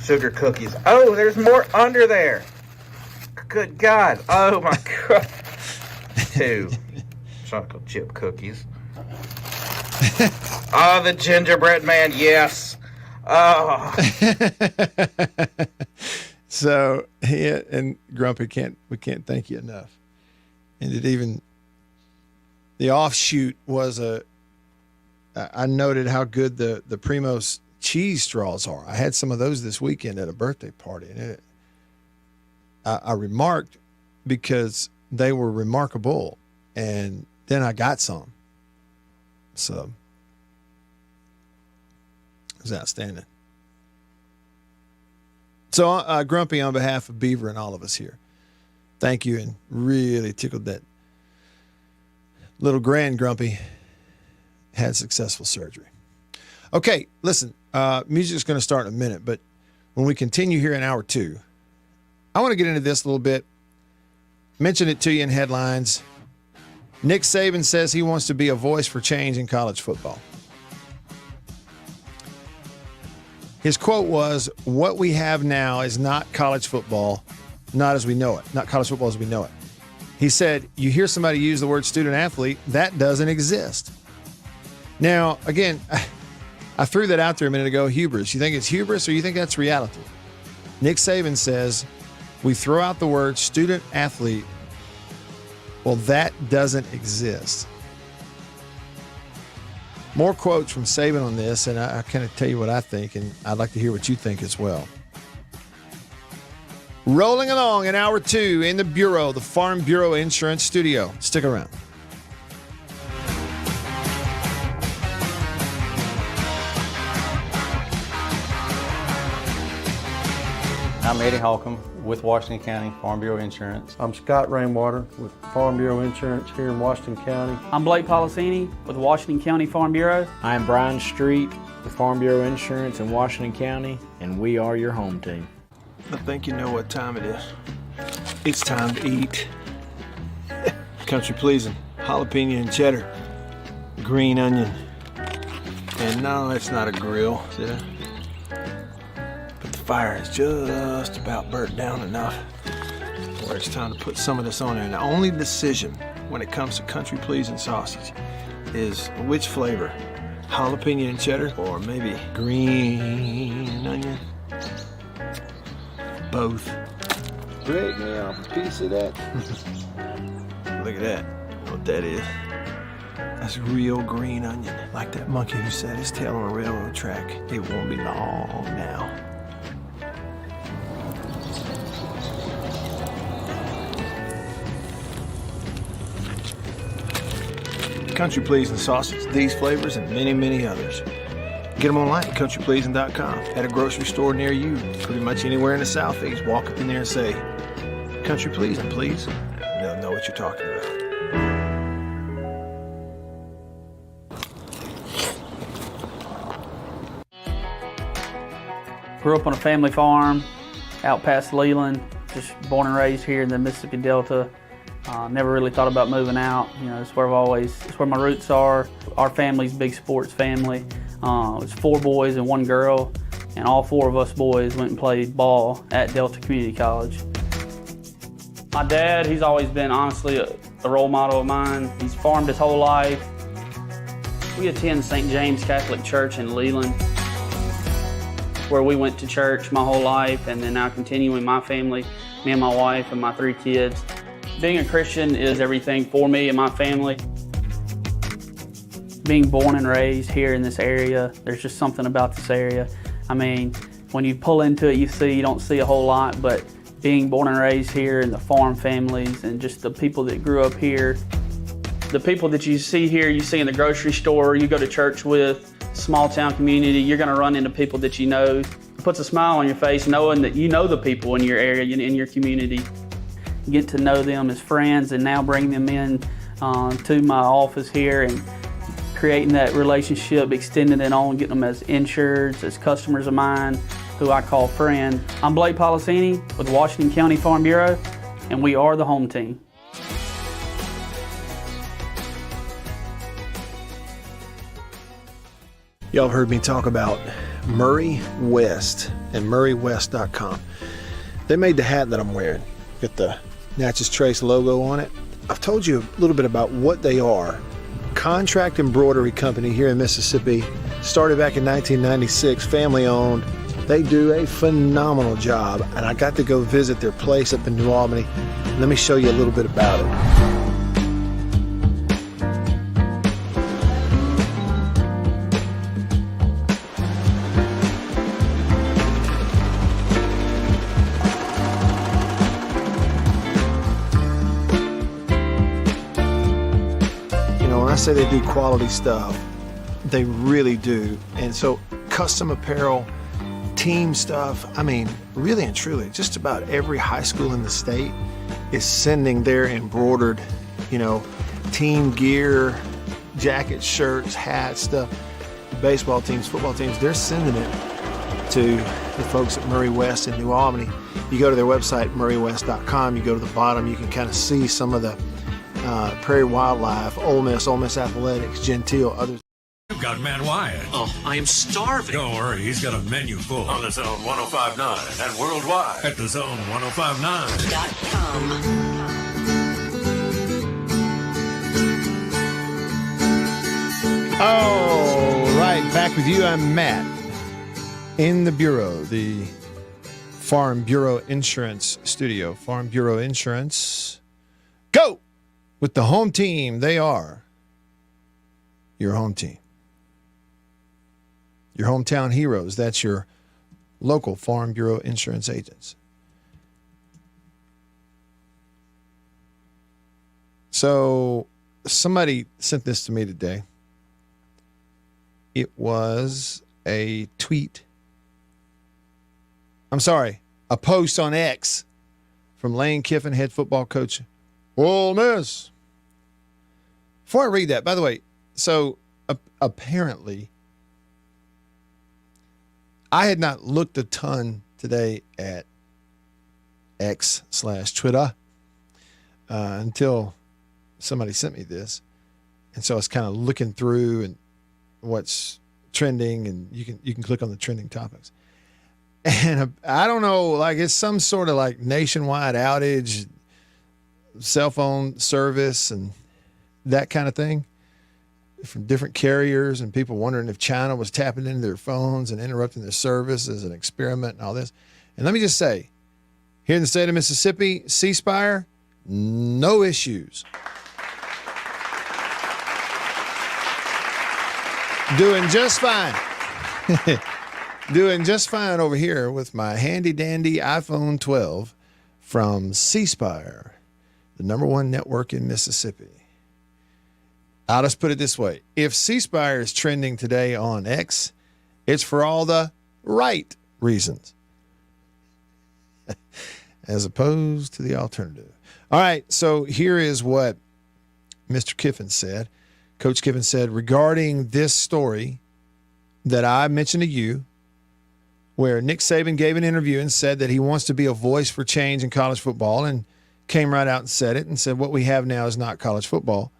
sugar cookies. Oh, there's more under there. Good God. Oh my God. 2 chocolate chip cookies. Oh, the gingerbread man, yes. Oh. So he and Grumpy we can't thank you enough. And the offshoot was I noted how good the Primo's cheese straws are. I had some of those this weekend at a birthday party, and I remarked because they were remarkable, and then I got some. So it was outstanding. So, Grumpy, on behalf of Beaver and all of us here, thank you, and really tickled that little grand Grumpy had successful surgery. Okay, listen, music's going to start in a minute, but when we continue here in hour 2, I want to get into this a little bit. Mention it to you in headlines. Nick Saban says he wants to be a voice for change in college football. His quote was, "What we have now is not college football, not as we know it, not college football as we know it." He said, you hear somebody use the word student athlete, that doesn't exist. Now, again, I threw that out there a minute ago, hubris. You think it's hubris or you think that's reality? Nick Saban says, we throw out the word student athlete. Well, that doesn't exist. More quotes from Saban on this, and I kind of tell you what I think, and I'd like to hear what you think as well. Rolling along in hour 2 in the Bureau, the Farm Bureau Insurance Studio. Stick around. I'm Eddie Holcomb with Washington County Farm Bureau Insurance. I'm Scott Rainwater with Farm Bureau Insurance here in Washington County. I'm Blake Policini with Washington County Farm Bureau. I'm Brian Street with Farm Bureau Insurance in Washington County, and we are your home team. I think you know what time it is. It's time to eat. Country pleasing, jalapeno and cheddar, green onion. And no, it's not a grill, see that? But the fire is just about burnt down enough where it's time to put some of this on there. And the only decision when it comes to country pleasing sausage is which flavor, jalapeno and cheddar or maybe green onion. Both. Break me off a piece of that. Look at that. You know what that is? That's real green onion. Like that monkey who set his tail on a railroad track. It won't be long now. Country pleasing sausage, these flavors, and many, many others. Get them online at countrypleasing.com. At a grocery store near you, pretty much anywhere in the Southeast. Walk up in there and say, "Country pleasing, please." And they'll know what you're talking about. Grew up on a family farm out past Leland. Just born and raised here in the Mississippi Delta. Never really thought about moving out. You know, it's where my roots are. Our family's a big sports family. It was 4 boys and 1 girl, and all 4 of us boys went and played ball at Delta Community College. My dad, he's always been honestly a role model of mine. He's farmed his whole life. We attend St. James Catholic Church in Leland, where we went to church my whole life, and then now continuing my family, me and my wife and my 3 kids. Being a Christian is everything for me and my family. Being born and raised here in this area, there's just something about this area. I mean, when you pull into it, you don't see a whole lot, but being born and raised here and the farm families and just the people that grew up here, the people that you see here, you see in the grocery store, you go to church with, small town community, you're gonna run into people that you know. It puts a smile on your face knowing that you know the people in your area, in your community. You get to know them as friends and now bring them in to my office here and creating that relationship, extending it on, getting them as insureds, as customers of mine, who I call friend. I'm Blake Policini with Washington County Farm Bureau, and we are the home team. Y'all have heard me talk about Murray West and murraywest.com. They made the hat that I'm wearing. Got the Natchez Trace logo on it. I've told you a little bit about what they are. Contract embroidery company here in Mississippi. Started back in 1996, family owned. They do a phenomenal job, and I got to go visit their place up in New Albany. Let me show you a little bit about it. When I say they do quality stuff, they really do. And so custom apparel, team stuff, I mean, really and truly, just about every high school in the state is sending their embroidered, team gear, jackets, shirts, hats, stuff. Baseball teams, football teams, they're sending it to the folks at Murray West in New Albany. You go to their website, murraywest.com, you go to the bottom, you can kind of see some of the Prairie Wildlife, Ole Miss Athletics, Gentile, others. You've got man Wyatt. Oh, I am starving. Don't worry, he's got a menu full on the Zone 105.9 and worldwide at thezone1059.com. All right, back with you. I'm Matt in the Bureau, the Farm Bureau Insurance Studio. Farm Bureau Insurance. Go! With the home team, they are your home team. Your hometown heroes, that's your local Farm Bureau insurance agents. So somebody sent this to me today. It was a tweet. A post on X from Lane Kiffin, head football coach, Ole Miss. Before I read that, by the way, so apparently I had not looked a ton today at X/Twitter until somebody sent me this. And so I was kind of looking through and what's trending, and you can click on the trending topics. And I don't know, like it's some sort of like nationwide outage, cell phone service and that kind of thing from different carriers, and people wondering if China was tapping into their phones and interrupting their service as an experiment and all this. And let me just say, here in the state of Mississippi, C Spire, no issues. Doing just fine. Doing just fine over here with my handy dandy iPhone 12 from C Spire, the #1 network in Mississippi. I'll just put it this way. If C Spire is trending today on X, it's for all the right reasons, as opposed to the alternative. All right, so here is what Mr. Kiffin said. Coach Kiffin said regarding this story that I mentioned to you, where Nick Saban gave an interview and said that he wants to be a voice for change in college football, and came right out and said it and said what we have now is not college football.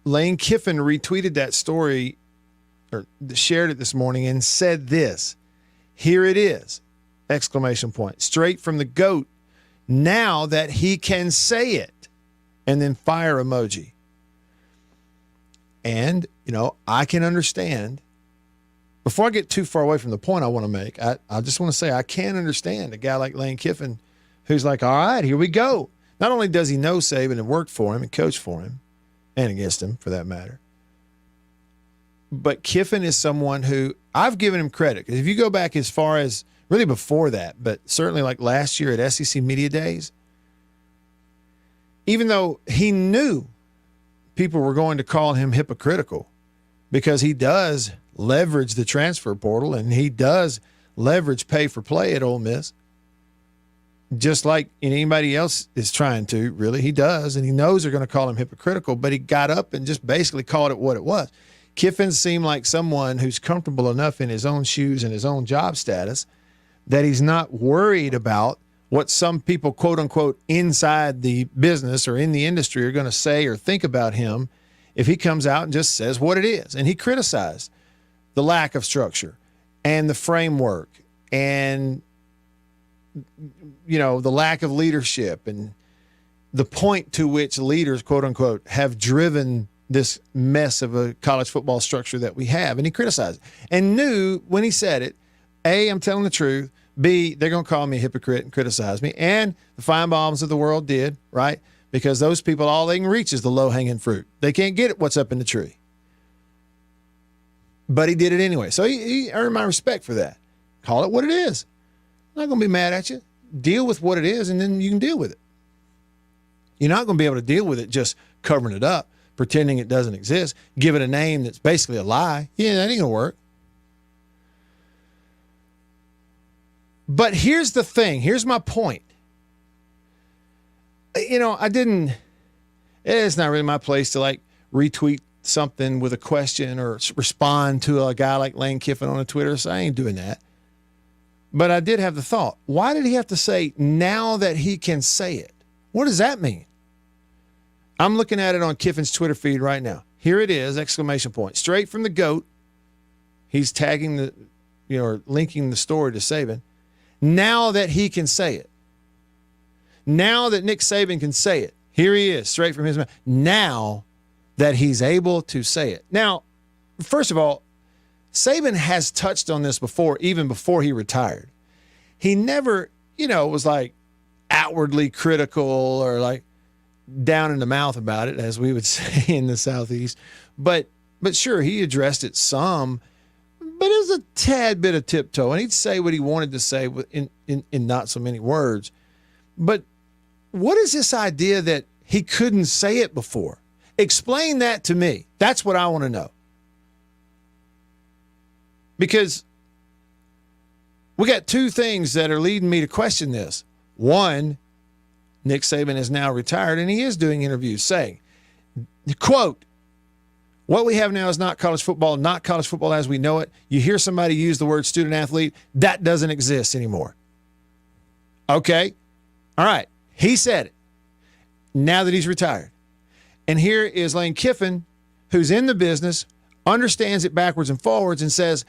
Lane Kiffin retweeted that story or shared it this morning and said this, here it is, exclamation point, straight from the GOAT, now that he can say it, and then fire emoji. And, I can understand. Before I get too far away from the point I want to make, I just want to say I can understand a guy like Lane Kiffin who's like, all right, here we go. Not only does he know Saban and work for him and coach for him, and against him for that matter, but Kiffin is someone who I've given him credit. Because if you go back as far as really before that, but certainly like last year at SEC Media Days, even though he knew people were going to call him hypocritical because he does leverage the transfer portal and he does leverage pay for play at Ole Miss, just like anybody else is trying to, really. He does, and he knows they're going to call him hypocritical, but he got up and just basically called it what it was. Kiffin seemed like someone who's comfortable enough in his own shoes and his own job status that he's not worried about what some people, quote unquote, inside the business or in the industry are going to say or think about him if he comes out and just says what it is. And he criticized the lack of structure and the framework and, the lack of leadership and the point to which leaders, quote unquote, have driven this mess of a college football structure that we have. And he criticized it and knew when he said it, A, I'm telling the truth. B, they're going to call me a hypocrite and criticize me. And the Feinbaums of the world did, right? Because those people, all they can reach is the low-hanging fruit. They can't get at what's up in the tree. But he did it anyway. So he earned my respect for that. Call it what it is. I'm not going to be mad at you. Deal with what it is, and then you can deal with it. You're not going to be able to deal with it just covering it up, pretending it doesn't exist, give it a name that's basically a lie. Yeah, that ain't going to work. But here's the thing. Here's my point. It's not really my place to like retweet something with a question or respond to a guy like Lane Kiffin on a Twitter. So I ain't doing that. But I did have the thought, why did he have to say now that he can say it? What does that mean? I'm looking at it on Kiffin's Twitter feed right now. Here it is, exclamation point. Straight from the GOAT. He's tagging or linking the story to Saban. Now that he can say it. Now that Nick Saban can say it. Here he is, straight from his mouth. Now that he's able to say it. Now, first of all, Saban has touched on this before, even before he retired. He never, was like outwardly critical or like down in the mouth about it, as we would say in the Southeast. But sure, he addressed it some, but it was a tad bit of tiptoe, and he'd say what he wanted to say in not so many words. But what is this idea that he couldn't say it before? Explain that to me. That's what I want to know. Because we got two things that are leading me to question this. One, Nick Saban is now retired, and he is doing interviews saying, quote, what we have now is not college football as we know it. You hear somebody use the word student athlete, that doesn't exist anymore. Okay. All right. He said it now that he's retired. And here is Lane Kiffin, who's in the business, understands it backwards and forwards, and says,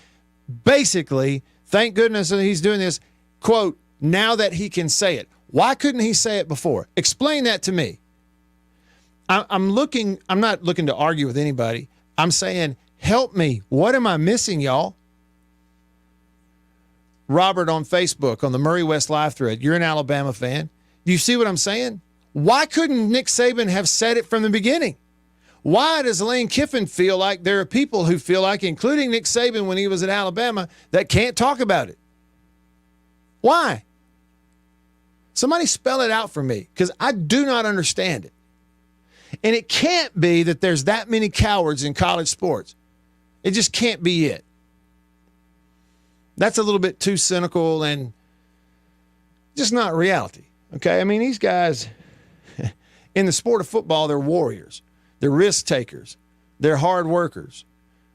basically, thank goodness that he's doing this, quote, now that he can say it. Why couldn't he say it before? Explain that to me. I'm not looking to argue with anybody. I'm saying, help me. What am I missing, y'all? Robert on Facebook, on the Murray West Live thread, you're an Alabama fan. Do you see what I'm saying? Why couldn't Nick Saban have said it from the beginning? Why does Lane Kiffin feel like there are people who feel like, including Nick Saban when he was at Alabama, that can't talk about it? Why? Somebody spell it out for me, because I do not understand it. And it can't be that there's that many cowards in college sports. It just can't be it. That's a little bit too cynical and just not reality. Okay? I mean, these guys in the sport of football, they're warriors. They're risk takers. They're hard workers,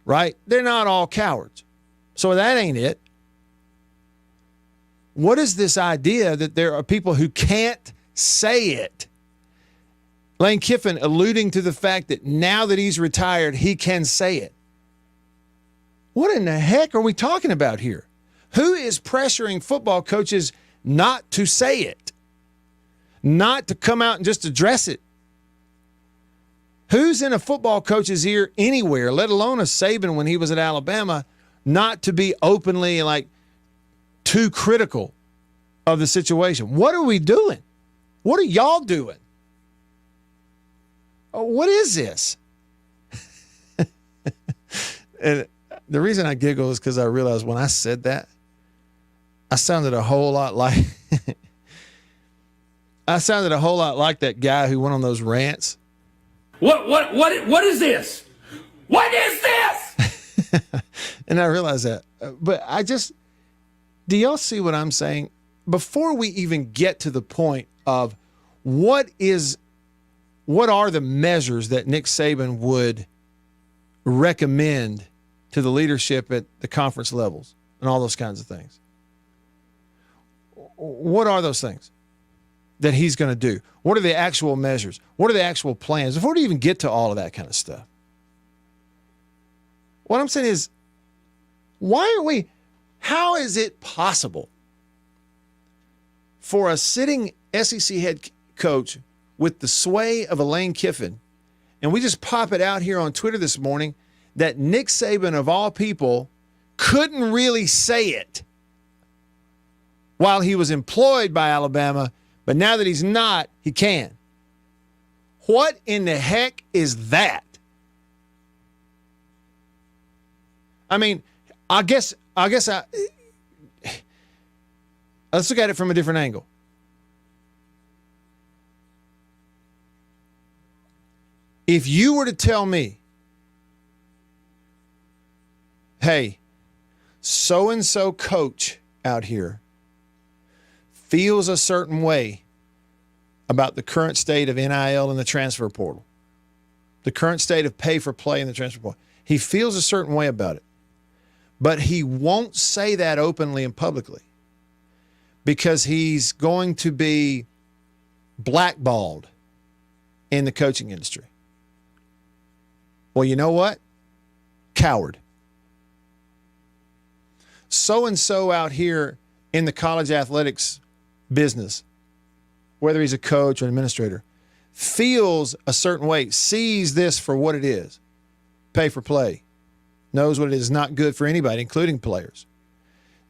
right? They're not all cowards. So that ain't it. What is this idea that there are people who can't say it? Lane Kiffin alluding to the fact that now that he's retired, he can say it. What in the heck are we talking about here? Who is pressuring football coaches not to say it? Not to come out and just address it? Who's in a football coach's ear anywhere, let alone a Saban when he was at Alabama, not to be openly like too critical of the situation? What are we doing? What are y'all doing? What is this? And the reason I giggle is because I realized when I said that, I sounded a whole lot like that guy who went on those rants. What is this? What is this? And I realized that. But do y'all see what I'm saying? Before we even get to the point of what are the measures that Nick Saban would recommend to the leadership at the conference levels and all those kinds of things? What are those things that he's going to do? What are the actual measures? What are the actual plans? Before we even get to all of that kind of stuff, What I'm saying is, how is it possible for a sitting SEC head coach with the sway of a Lane Kiffin, and we just pop it out here on Twitter this morning, that Nick Saban, of all people, couldn't really say it while he was employed by Alabama, but now that he's not, he can. What in the heck is that? I mean, let's look at it from a different angle. If you were to tell me, hey, so-and-so coach out here feels a certain way about the current state of NIL and the transfer portal, the current state of pay for play in the transfer portal, he feels a certain way about it, but he won't say that openly and publicly because he's going to be blackballed in the coaching industry. Well, you know what? Coward. So-and-so out here in the college athletics business, whether he's a coach or an administrator, feels a certain way, sees this for what it is, pay for play, knows what it is not good for anybody, including players,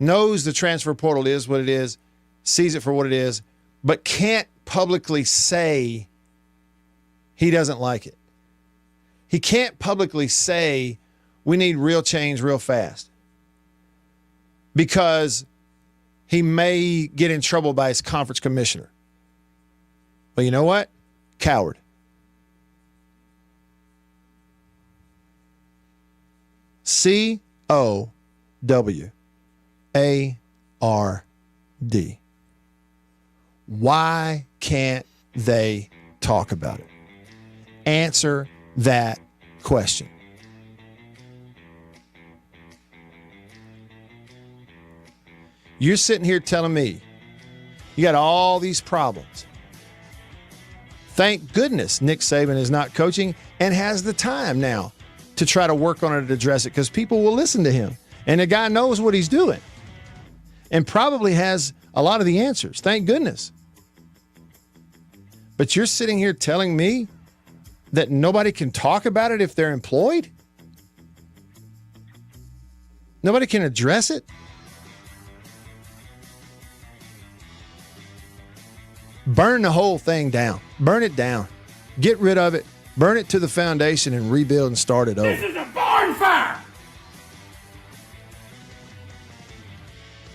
knows the transfer portal is what it is, sees it for what it is, but can't publicly say he doesn't like it. He can't publicly say we need real change real fast because he may get in trouble by his conference commissioner. Well, you know what? Coward. C-O-W-A-R-D. Why can't they talk about it? Answer that question. You're sitting here telling me you got all these problems. Thank goodness Nick Saban is not coaching and has the time now to try to work on it and address it because people will listen to him. And the guy knows what he's doing and probably has a lot of the answers. Thank goodness. But you're sitting here telling me that nobody can talk about it if they're employed? Nobody can address it? Burn the whole thing down. Burn it down. Get rid of it. Burn it to the foundation and rebuild and start it over. This is a barn fire!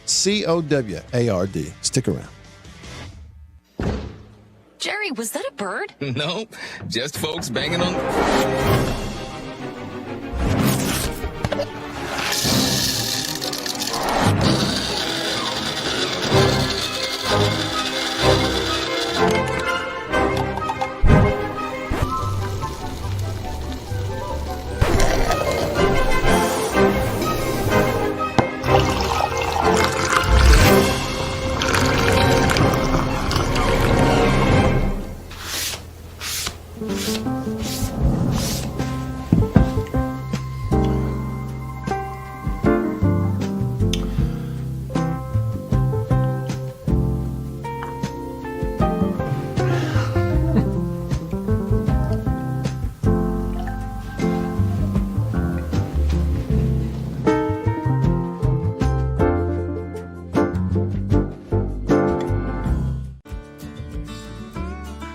C-O-W-A-R-D. Stick around. Jerry, was that a bird? Nope, just folks banging on.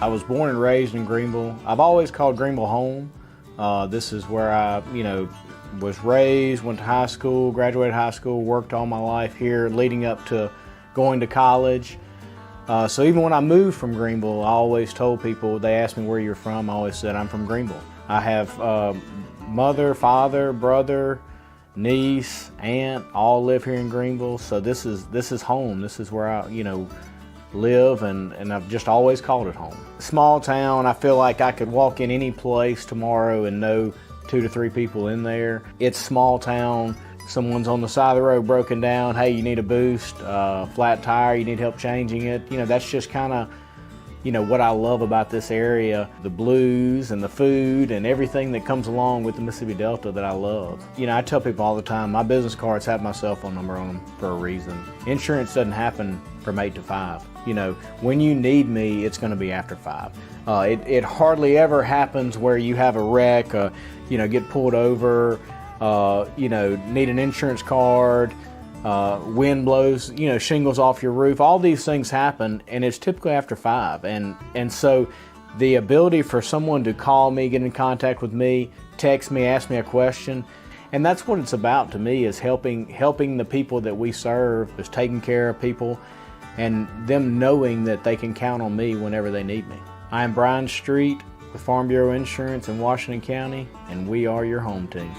I was born and raised in Greenville. I've always called Greenville home. This is where I, was raised, went to high school, graduated high school, worked all my life here leading up to going to college. So even when I moved from Greenville, I always told people, they asked me where you're from, I always said I'm from Greenville. I have mother, father, brother, niece, aunt, all live here in Greenville. So this is home. This is where I, live, and I've just always called it home. Small town, I feel like I could walk in any place tomorrow and know 2 to 3 people in there. It's small town. Someone's on the side of the road broken down, hey, you need a boost, flat tire, you need help changing it. That's just kind of what I love about this area, the blues and the food and everything that comes along with the Mississippi Delta that I love. I tell people all the time, my business cards have my cell phone number on them for a reason. Insurance doesn't happen from 8 to 5. When you need me, it's going to be after 5. It hardly ever happens where you have a wreck, get pulled over, need an insurance card, wind blows, shingles off your roof. All these things happen, and it's typically after 5. And so the ability for someone to call me, get in contact with me, text me, ask me a question, and that's what it's about to me, is helping the people that we serve, is taking care of people, and them knowing that they can count on me whenever they need me. I am Brian Street with Farm Bureau Insurance in Washington County, and we are your home team.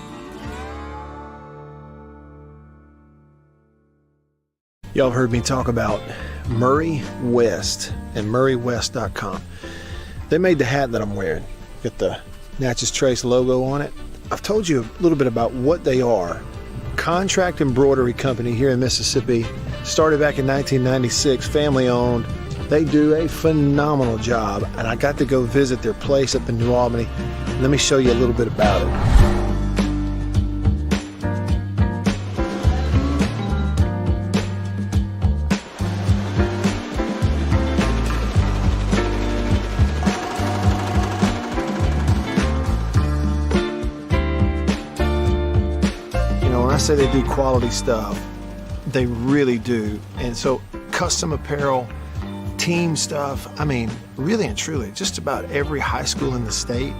Y'all have heard me talk about Murray West and MurrayWest.com. They made the hat that I'm wearing. Got the Natchez Trace logo on it. I've told you a little bit about what they are. Contract embroidery company here in Mississippi. Started back in 1996, family owned. They do a phenomenal job, and I got to go visit their place up in New Albany. Let me show you a little bit about it. I say they do quality stuff. They really do. And so custom apparel, team stuff, really and truly, just about every high school in the state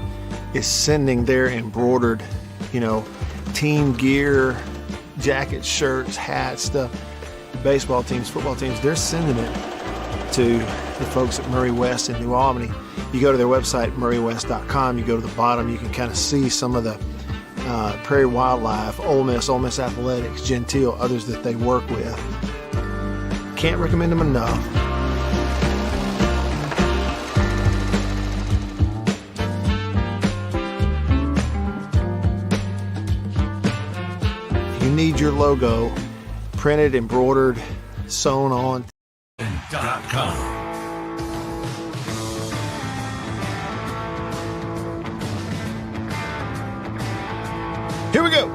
is sending their embroidered, team gear, jackets, shirts, hats, stuff. Baseball teams, football teams, they're sending it to the folks at Murray West in New Albany. You go to their website, MurrayWest.com, you go to the bottom, you can kind of see some of the Prairie Wildlife, Ole Miss Athletics, Gentile, others that they work with. Can't recommend them enough. You need your logo printed, embroidered, sewn on. .com. Here we go.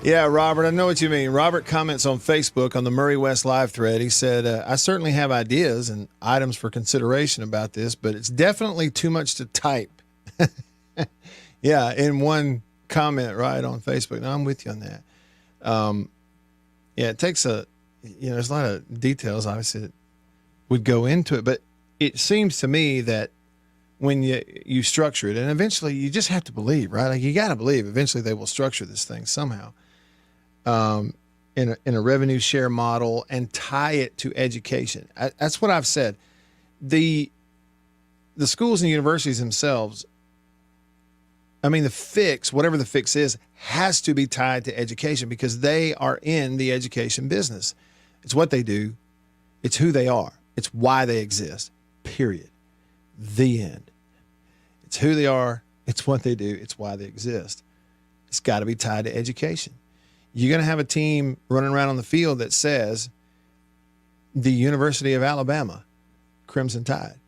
Yeah, Robert, I know what you mean. Robert comments on Facebook on the Murray West live thread. He said, I certainly have ideas and items for consideration about this, but it's definitely too much to type. Yeah, in one comment, right, on Facebook. No, I'm with you on that. Yeah, it takes there's a lot of details, obviously, that would go into it, but it seems to me that when you structure it, and eventually you just have to believe, right? Like, you got to believe eventually they will structure this thing somehow in a revenue share model and tie it to education. That's what I've said. The schools and universities themselves, the fix, whatever the fix is, has to be tied to education because they are in the education business. It's what they do. It's who they are. It's why they exist, period. The end. It's who they are. It's what they do. It's why they exist. It's got to be tied to education. You're going to have a team running around on the field that says the University of Alabama, Crimson Tide.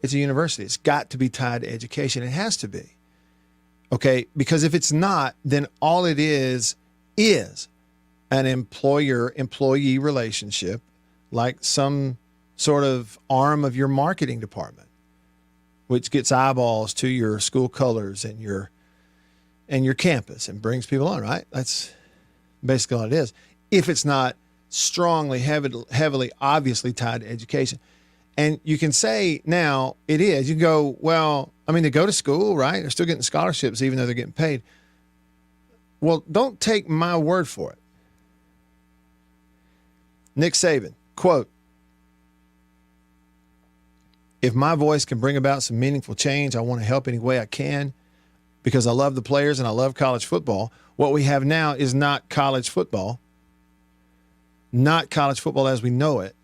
It's a university. It's got to be tied to education. It has to be. Okay? Because if it's not, then all it is an employer-employee relationship, like some sort of arm of your marketing department, which gets eyeballs to your school colors and your campus and brings people on, right? That's basically all it is. If it's not strongly, heavily, obviously tied to education. And you can say now it is. You can go, well, they go to school, right? They're still getting scholarships even though they're getting paid. Well, don't take my word for it. Nick Saban, quote, "If my voice can bring about some meaningful change, I want to help any way I can because I love the players and I love college football. What we have now is not college football as we know it.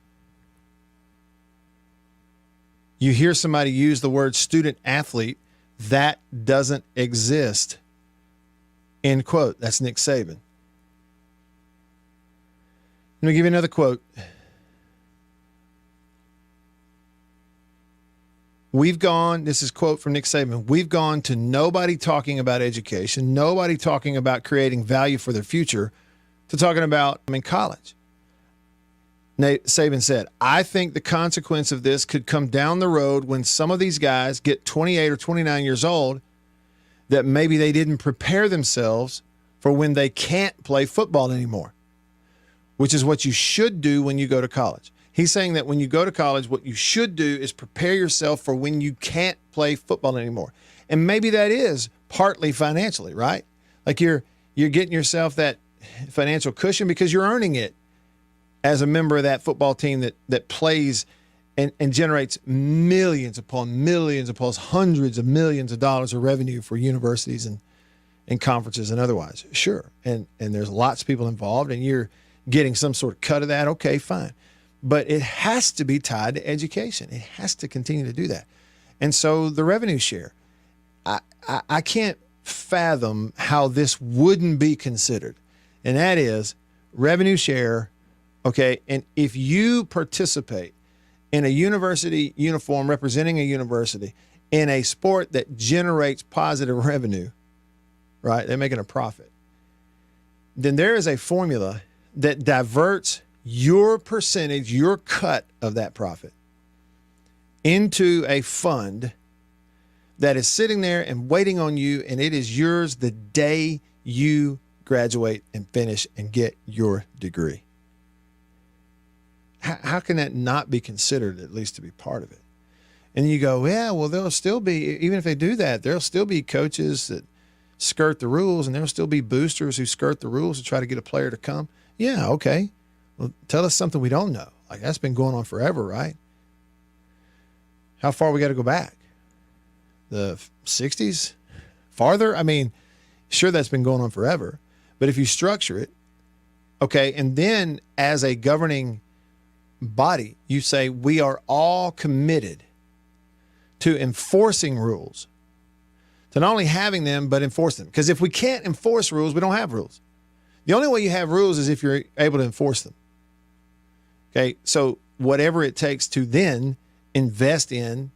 You hear somebody use the word student athlete, that doesn't exist." End quote. That's Nick Saban. Let me give you another quote. We've gone, this is a quote from Nick Saban, we've gone to nobody talking about education, nobody talking about creating value for their future, to talking about in college. Saban said, I think the consequence of this could come down the road when some of these guys get 28 or 29 years old, that maybe they didn't prepare themselves for when they can't play football anymore, which is what you should do when you go to college. He's saying that when you go to college, what you should do is prepare yourself for when you can't play football anymore. And maybe that is partly financially, right? Like you're getting yourself that financial cushion because you're earning it as a member of that football team that plays and generates millions upon hundreds of millions of dollars of revenue for universities and conferences and otherwise. Sure. And there's lots of people involved and you're getting some sort of cut of that. Okay, fine. But it has to be tied to education. It has to continue to do that. And so the revenue share, I can't fathom how this wouldn't be considered. And that is revenue share, okay? And if you participate in a university uniform representing a university in a sport that generates positive revenue, right? They're making a profit. Then there is a formula that diverts your percentage, your cut of that profit into a fund that is sitting there and waiting on you, and it is yours the day you graduate and finish and get your degree. How can that not be considered at least to be part of it? And you go, yeah, well, there'll still be, even if they do that, there'll still be coaches that skirt the rules, and there'll still be boosters who skirt the rules to try to get a player to come. Yeah, okay. Well, tell us something we don't know. Like, that's been going on forever, right? How far we got to go back? The 60s? Farther? I mean, sure, that's been going on forever. But if you structure it, okay, and then as a governing body, you say we are all committed to enforcing rules, to not only having them, but enforce them. Because if we can't enforce rules, we don't have rules. The only way you have rules is if you're able to enforce them. Okay, so whatever it takes to then invest in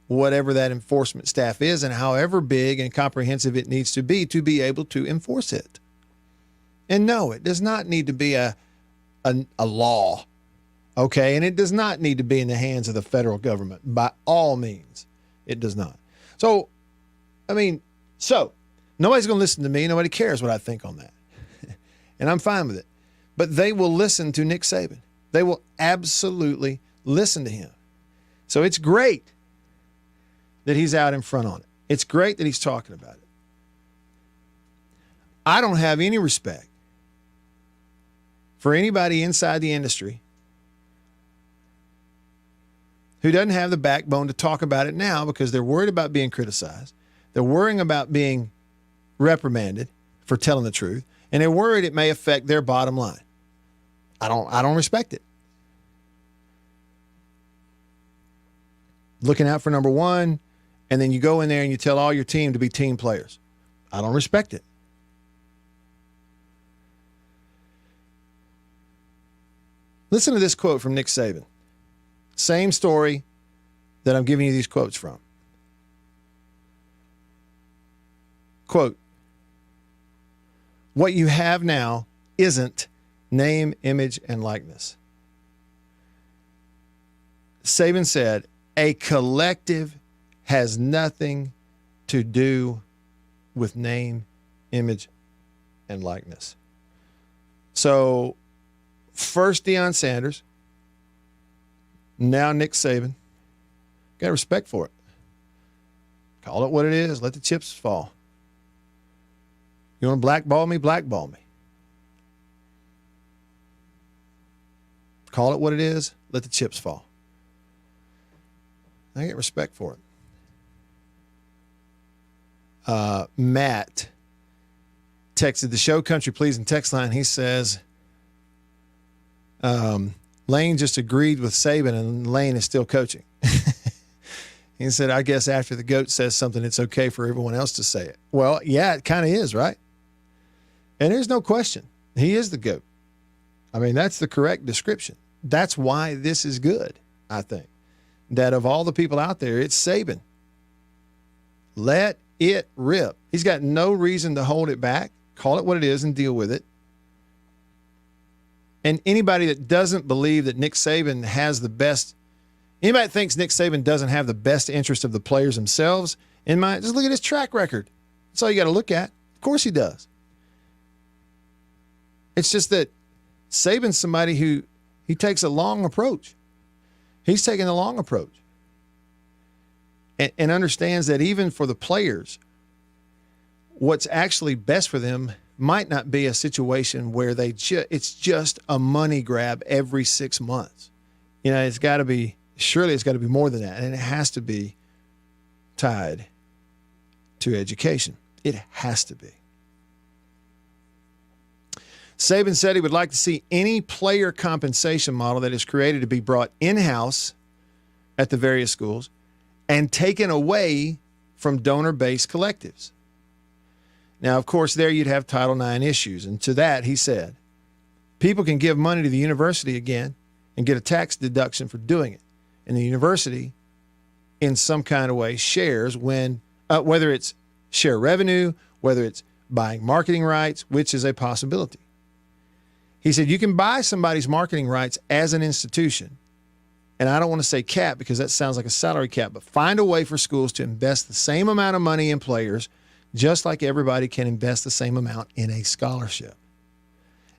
whatever that enforcement staff is and however big and comprehensive it needs to be able to enforce it. And no, it does not need to be a law, okay? And it does not need to be in the hands of the federal government. By all means, it does not. So, I mean, nobody's going to listen to me. Nobody cares what I think on that. And I'm fine with it. But they will listen to Nick Saban. They will absolutely listen to him. So it's great that he's out in front on it. It's great that he's talking about it. I don't have any respect for anybody inside the industry who doesn't have the backbone to talk about it now because they're worried about being criticized. They're worrying about being reprimanded for telling the truth, and they're worried it may affect their bottom line. I don't respect it. Looking out for number one, and then you go in there and you tell all your team to be team players. I don't respect it. Listen to this quote from Nick Saban. Same story that I'm giving you these quotes from. Quote, what you have now isn't name, image, and likeness. Saban said, a collective has nothing to do with name, image, and likeness. So, first Deion Sanders, now Nick Saban. Got respect for it. Call it what it is. Let the chips fall. You want to blackball me? Blackball me. Call it what it is. Let the chips fall. I get respect for it. Matt texted the show Country Pleasing text line. He says, Lane just agreed with Saban and Lane is still coaching. He said, I guess after the GOAT says something, it's okay for everyone else to say it. Well, yeah, it kind of is, right? And there's no question. He is the GOAT. I mean, that's the correct description. That's why this is good, I think. that of all the people out there, it's Saban. Let it rip. He's got no reason to hold it back. Call it what it is and deal with it. And anybody that doesn't believe that Nick Saban has the best, anybody that thinks Nick Saban doesn't have the best interest of the players themselves in mind, just look at his track record. That's all you got to look at. Of course he does. It's just that Saban's somebody who he takes a long approach. He's taking a long approach and understands that even for the players, what's actually best for them might not be a situation where it's just a money grab every 6 months. You know, surely it's got to be more than that. And it has to be tied to education. It has to be. Saban said he would like to see any player compensation model that is created to be brought in-house at the various schools and taken away from donor-based collectives. Now, of course, there you'd have Title IX issues. And to that, he said, people can give money to the university again and get a tax deduction for doing it. And the university, in some kind of way, shares when, whether it's share revenue, whether it's buying marketing rights, which is a possibility. He said, you can buy somebody's marketing rights as an institution. And I don't want to say cap because that sounds like a salary cap, but find a way for schools to invest the same amount of money in players just like everybody can invest the same amount in a scholarship.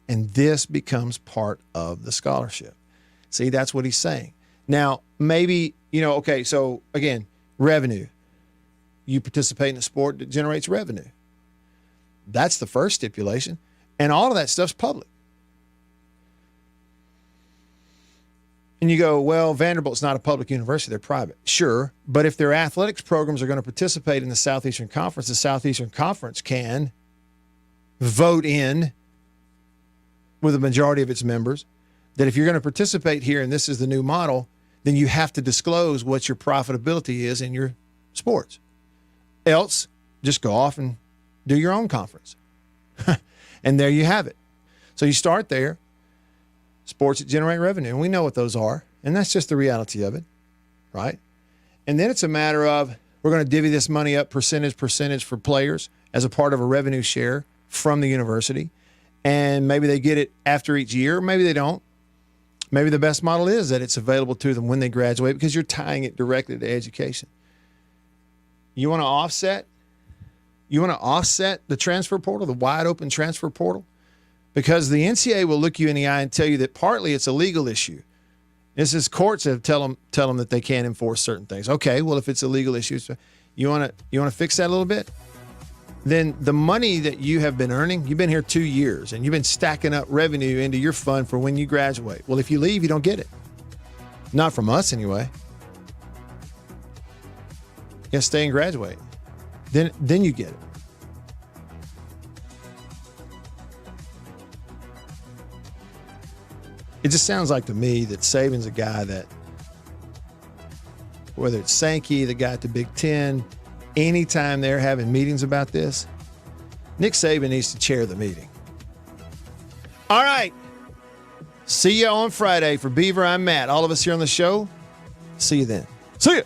And this becomes part of the scholarship. See, that's what he's saying. Now, maybe, okay, so again, revenue. You participate in a sport that generates revenue. That's the first stipulation. And all of that stuff's public. And you go, well, Vanderbilt's not a public university, they're private. Sure, but if their athletics programs are going to participate in the Southeastern Conference, the Southeastern Conference can vote in with a majority of its members that if you're going to participate here and this is the new model, then you have to disclose what your profitability is in your sports. Else, just go off and do your own conference. And there you have it. So you start there. Sports that generate revenue, and we know what those are, and that's just the reality of it, right? And then it's a matter of we're going to divvy this money up percentage for players as a part of a revenue share from the university, and maybe they get it after each year, maybe they don't. Maybe the best model is that it's available to them when they graduate because you're tying it directly to education. You want to offset? You want to offset the transfer portal, the wide open transfer portal? Because the NCAA will look you in the eye and tell you that partly it's a legal issue. This is courts that tell them that they can't enforce certain things. Okay, well, if it's a legal issue, you want to fix that a little bit? Then the money that you have been earning, you've been here 2 years, and you've been stacking up revenue into your fund for when you graduate. Well, if you leave, you don't get it. Not from us, anyway. You got to stay and graduate. Then you get it. It just sounds like to me that Saban's a guy that, whether it's Sankey, the guy at the Big Ten, anytime they're having meetings about this, Nick Saban needs to chair the meeting. All right. See you on Friday. For Beaver, I'm Matt. All of us here on the show, see you then. See ya.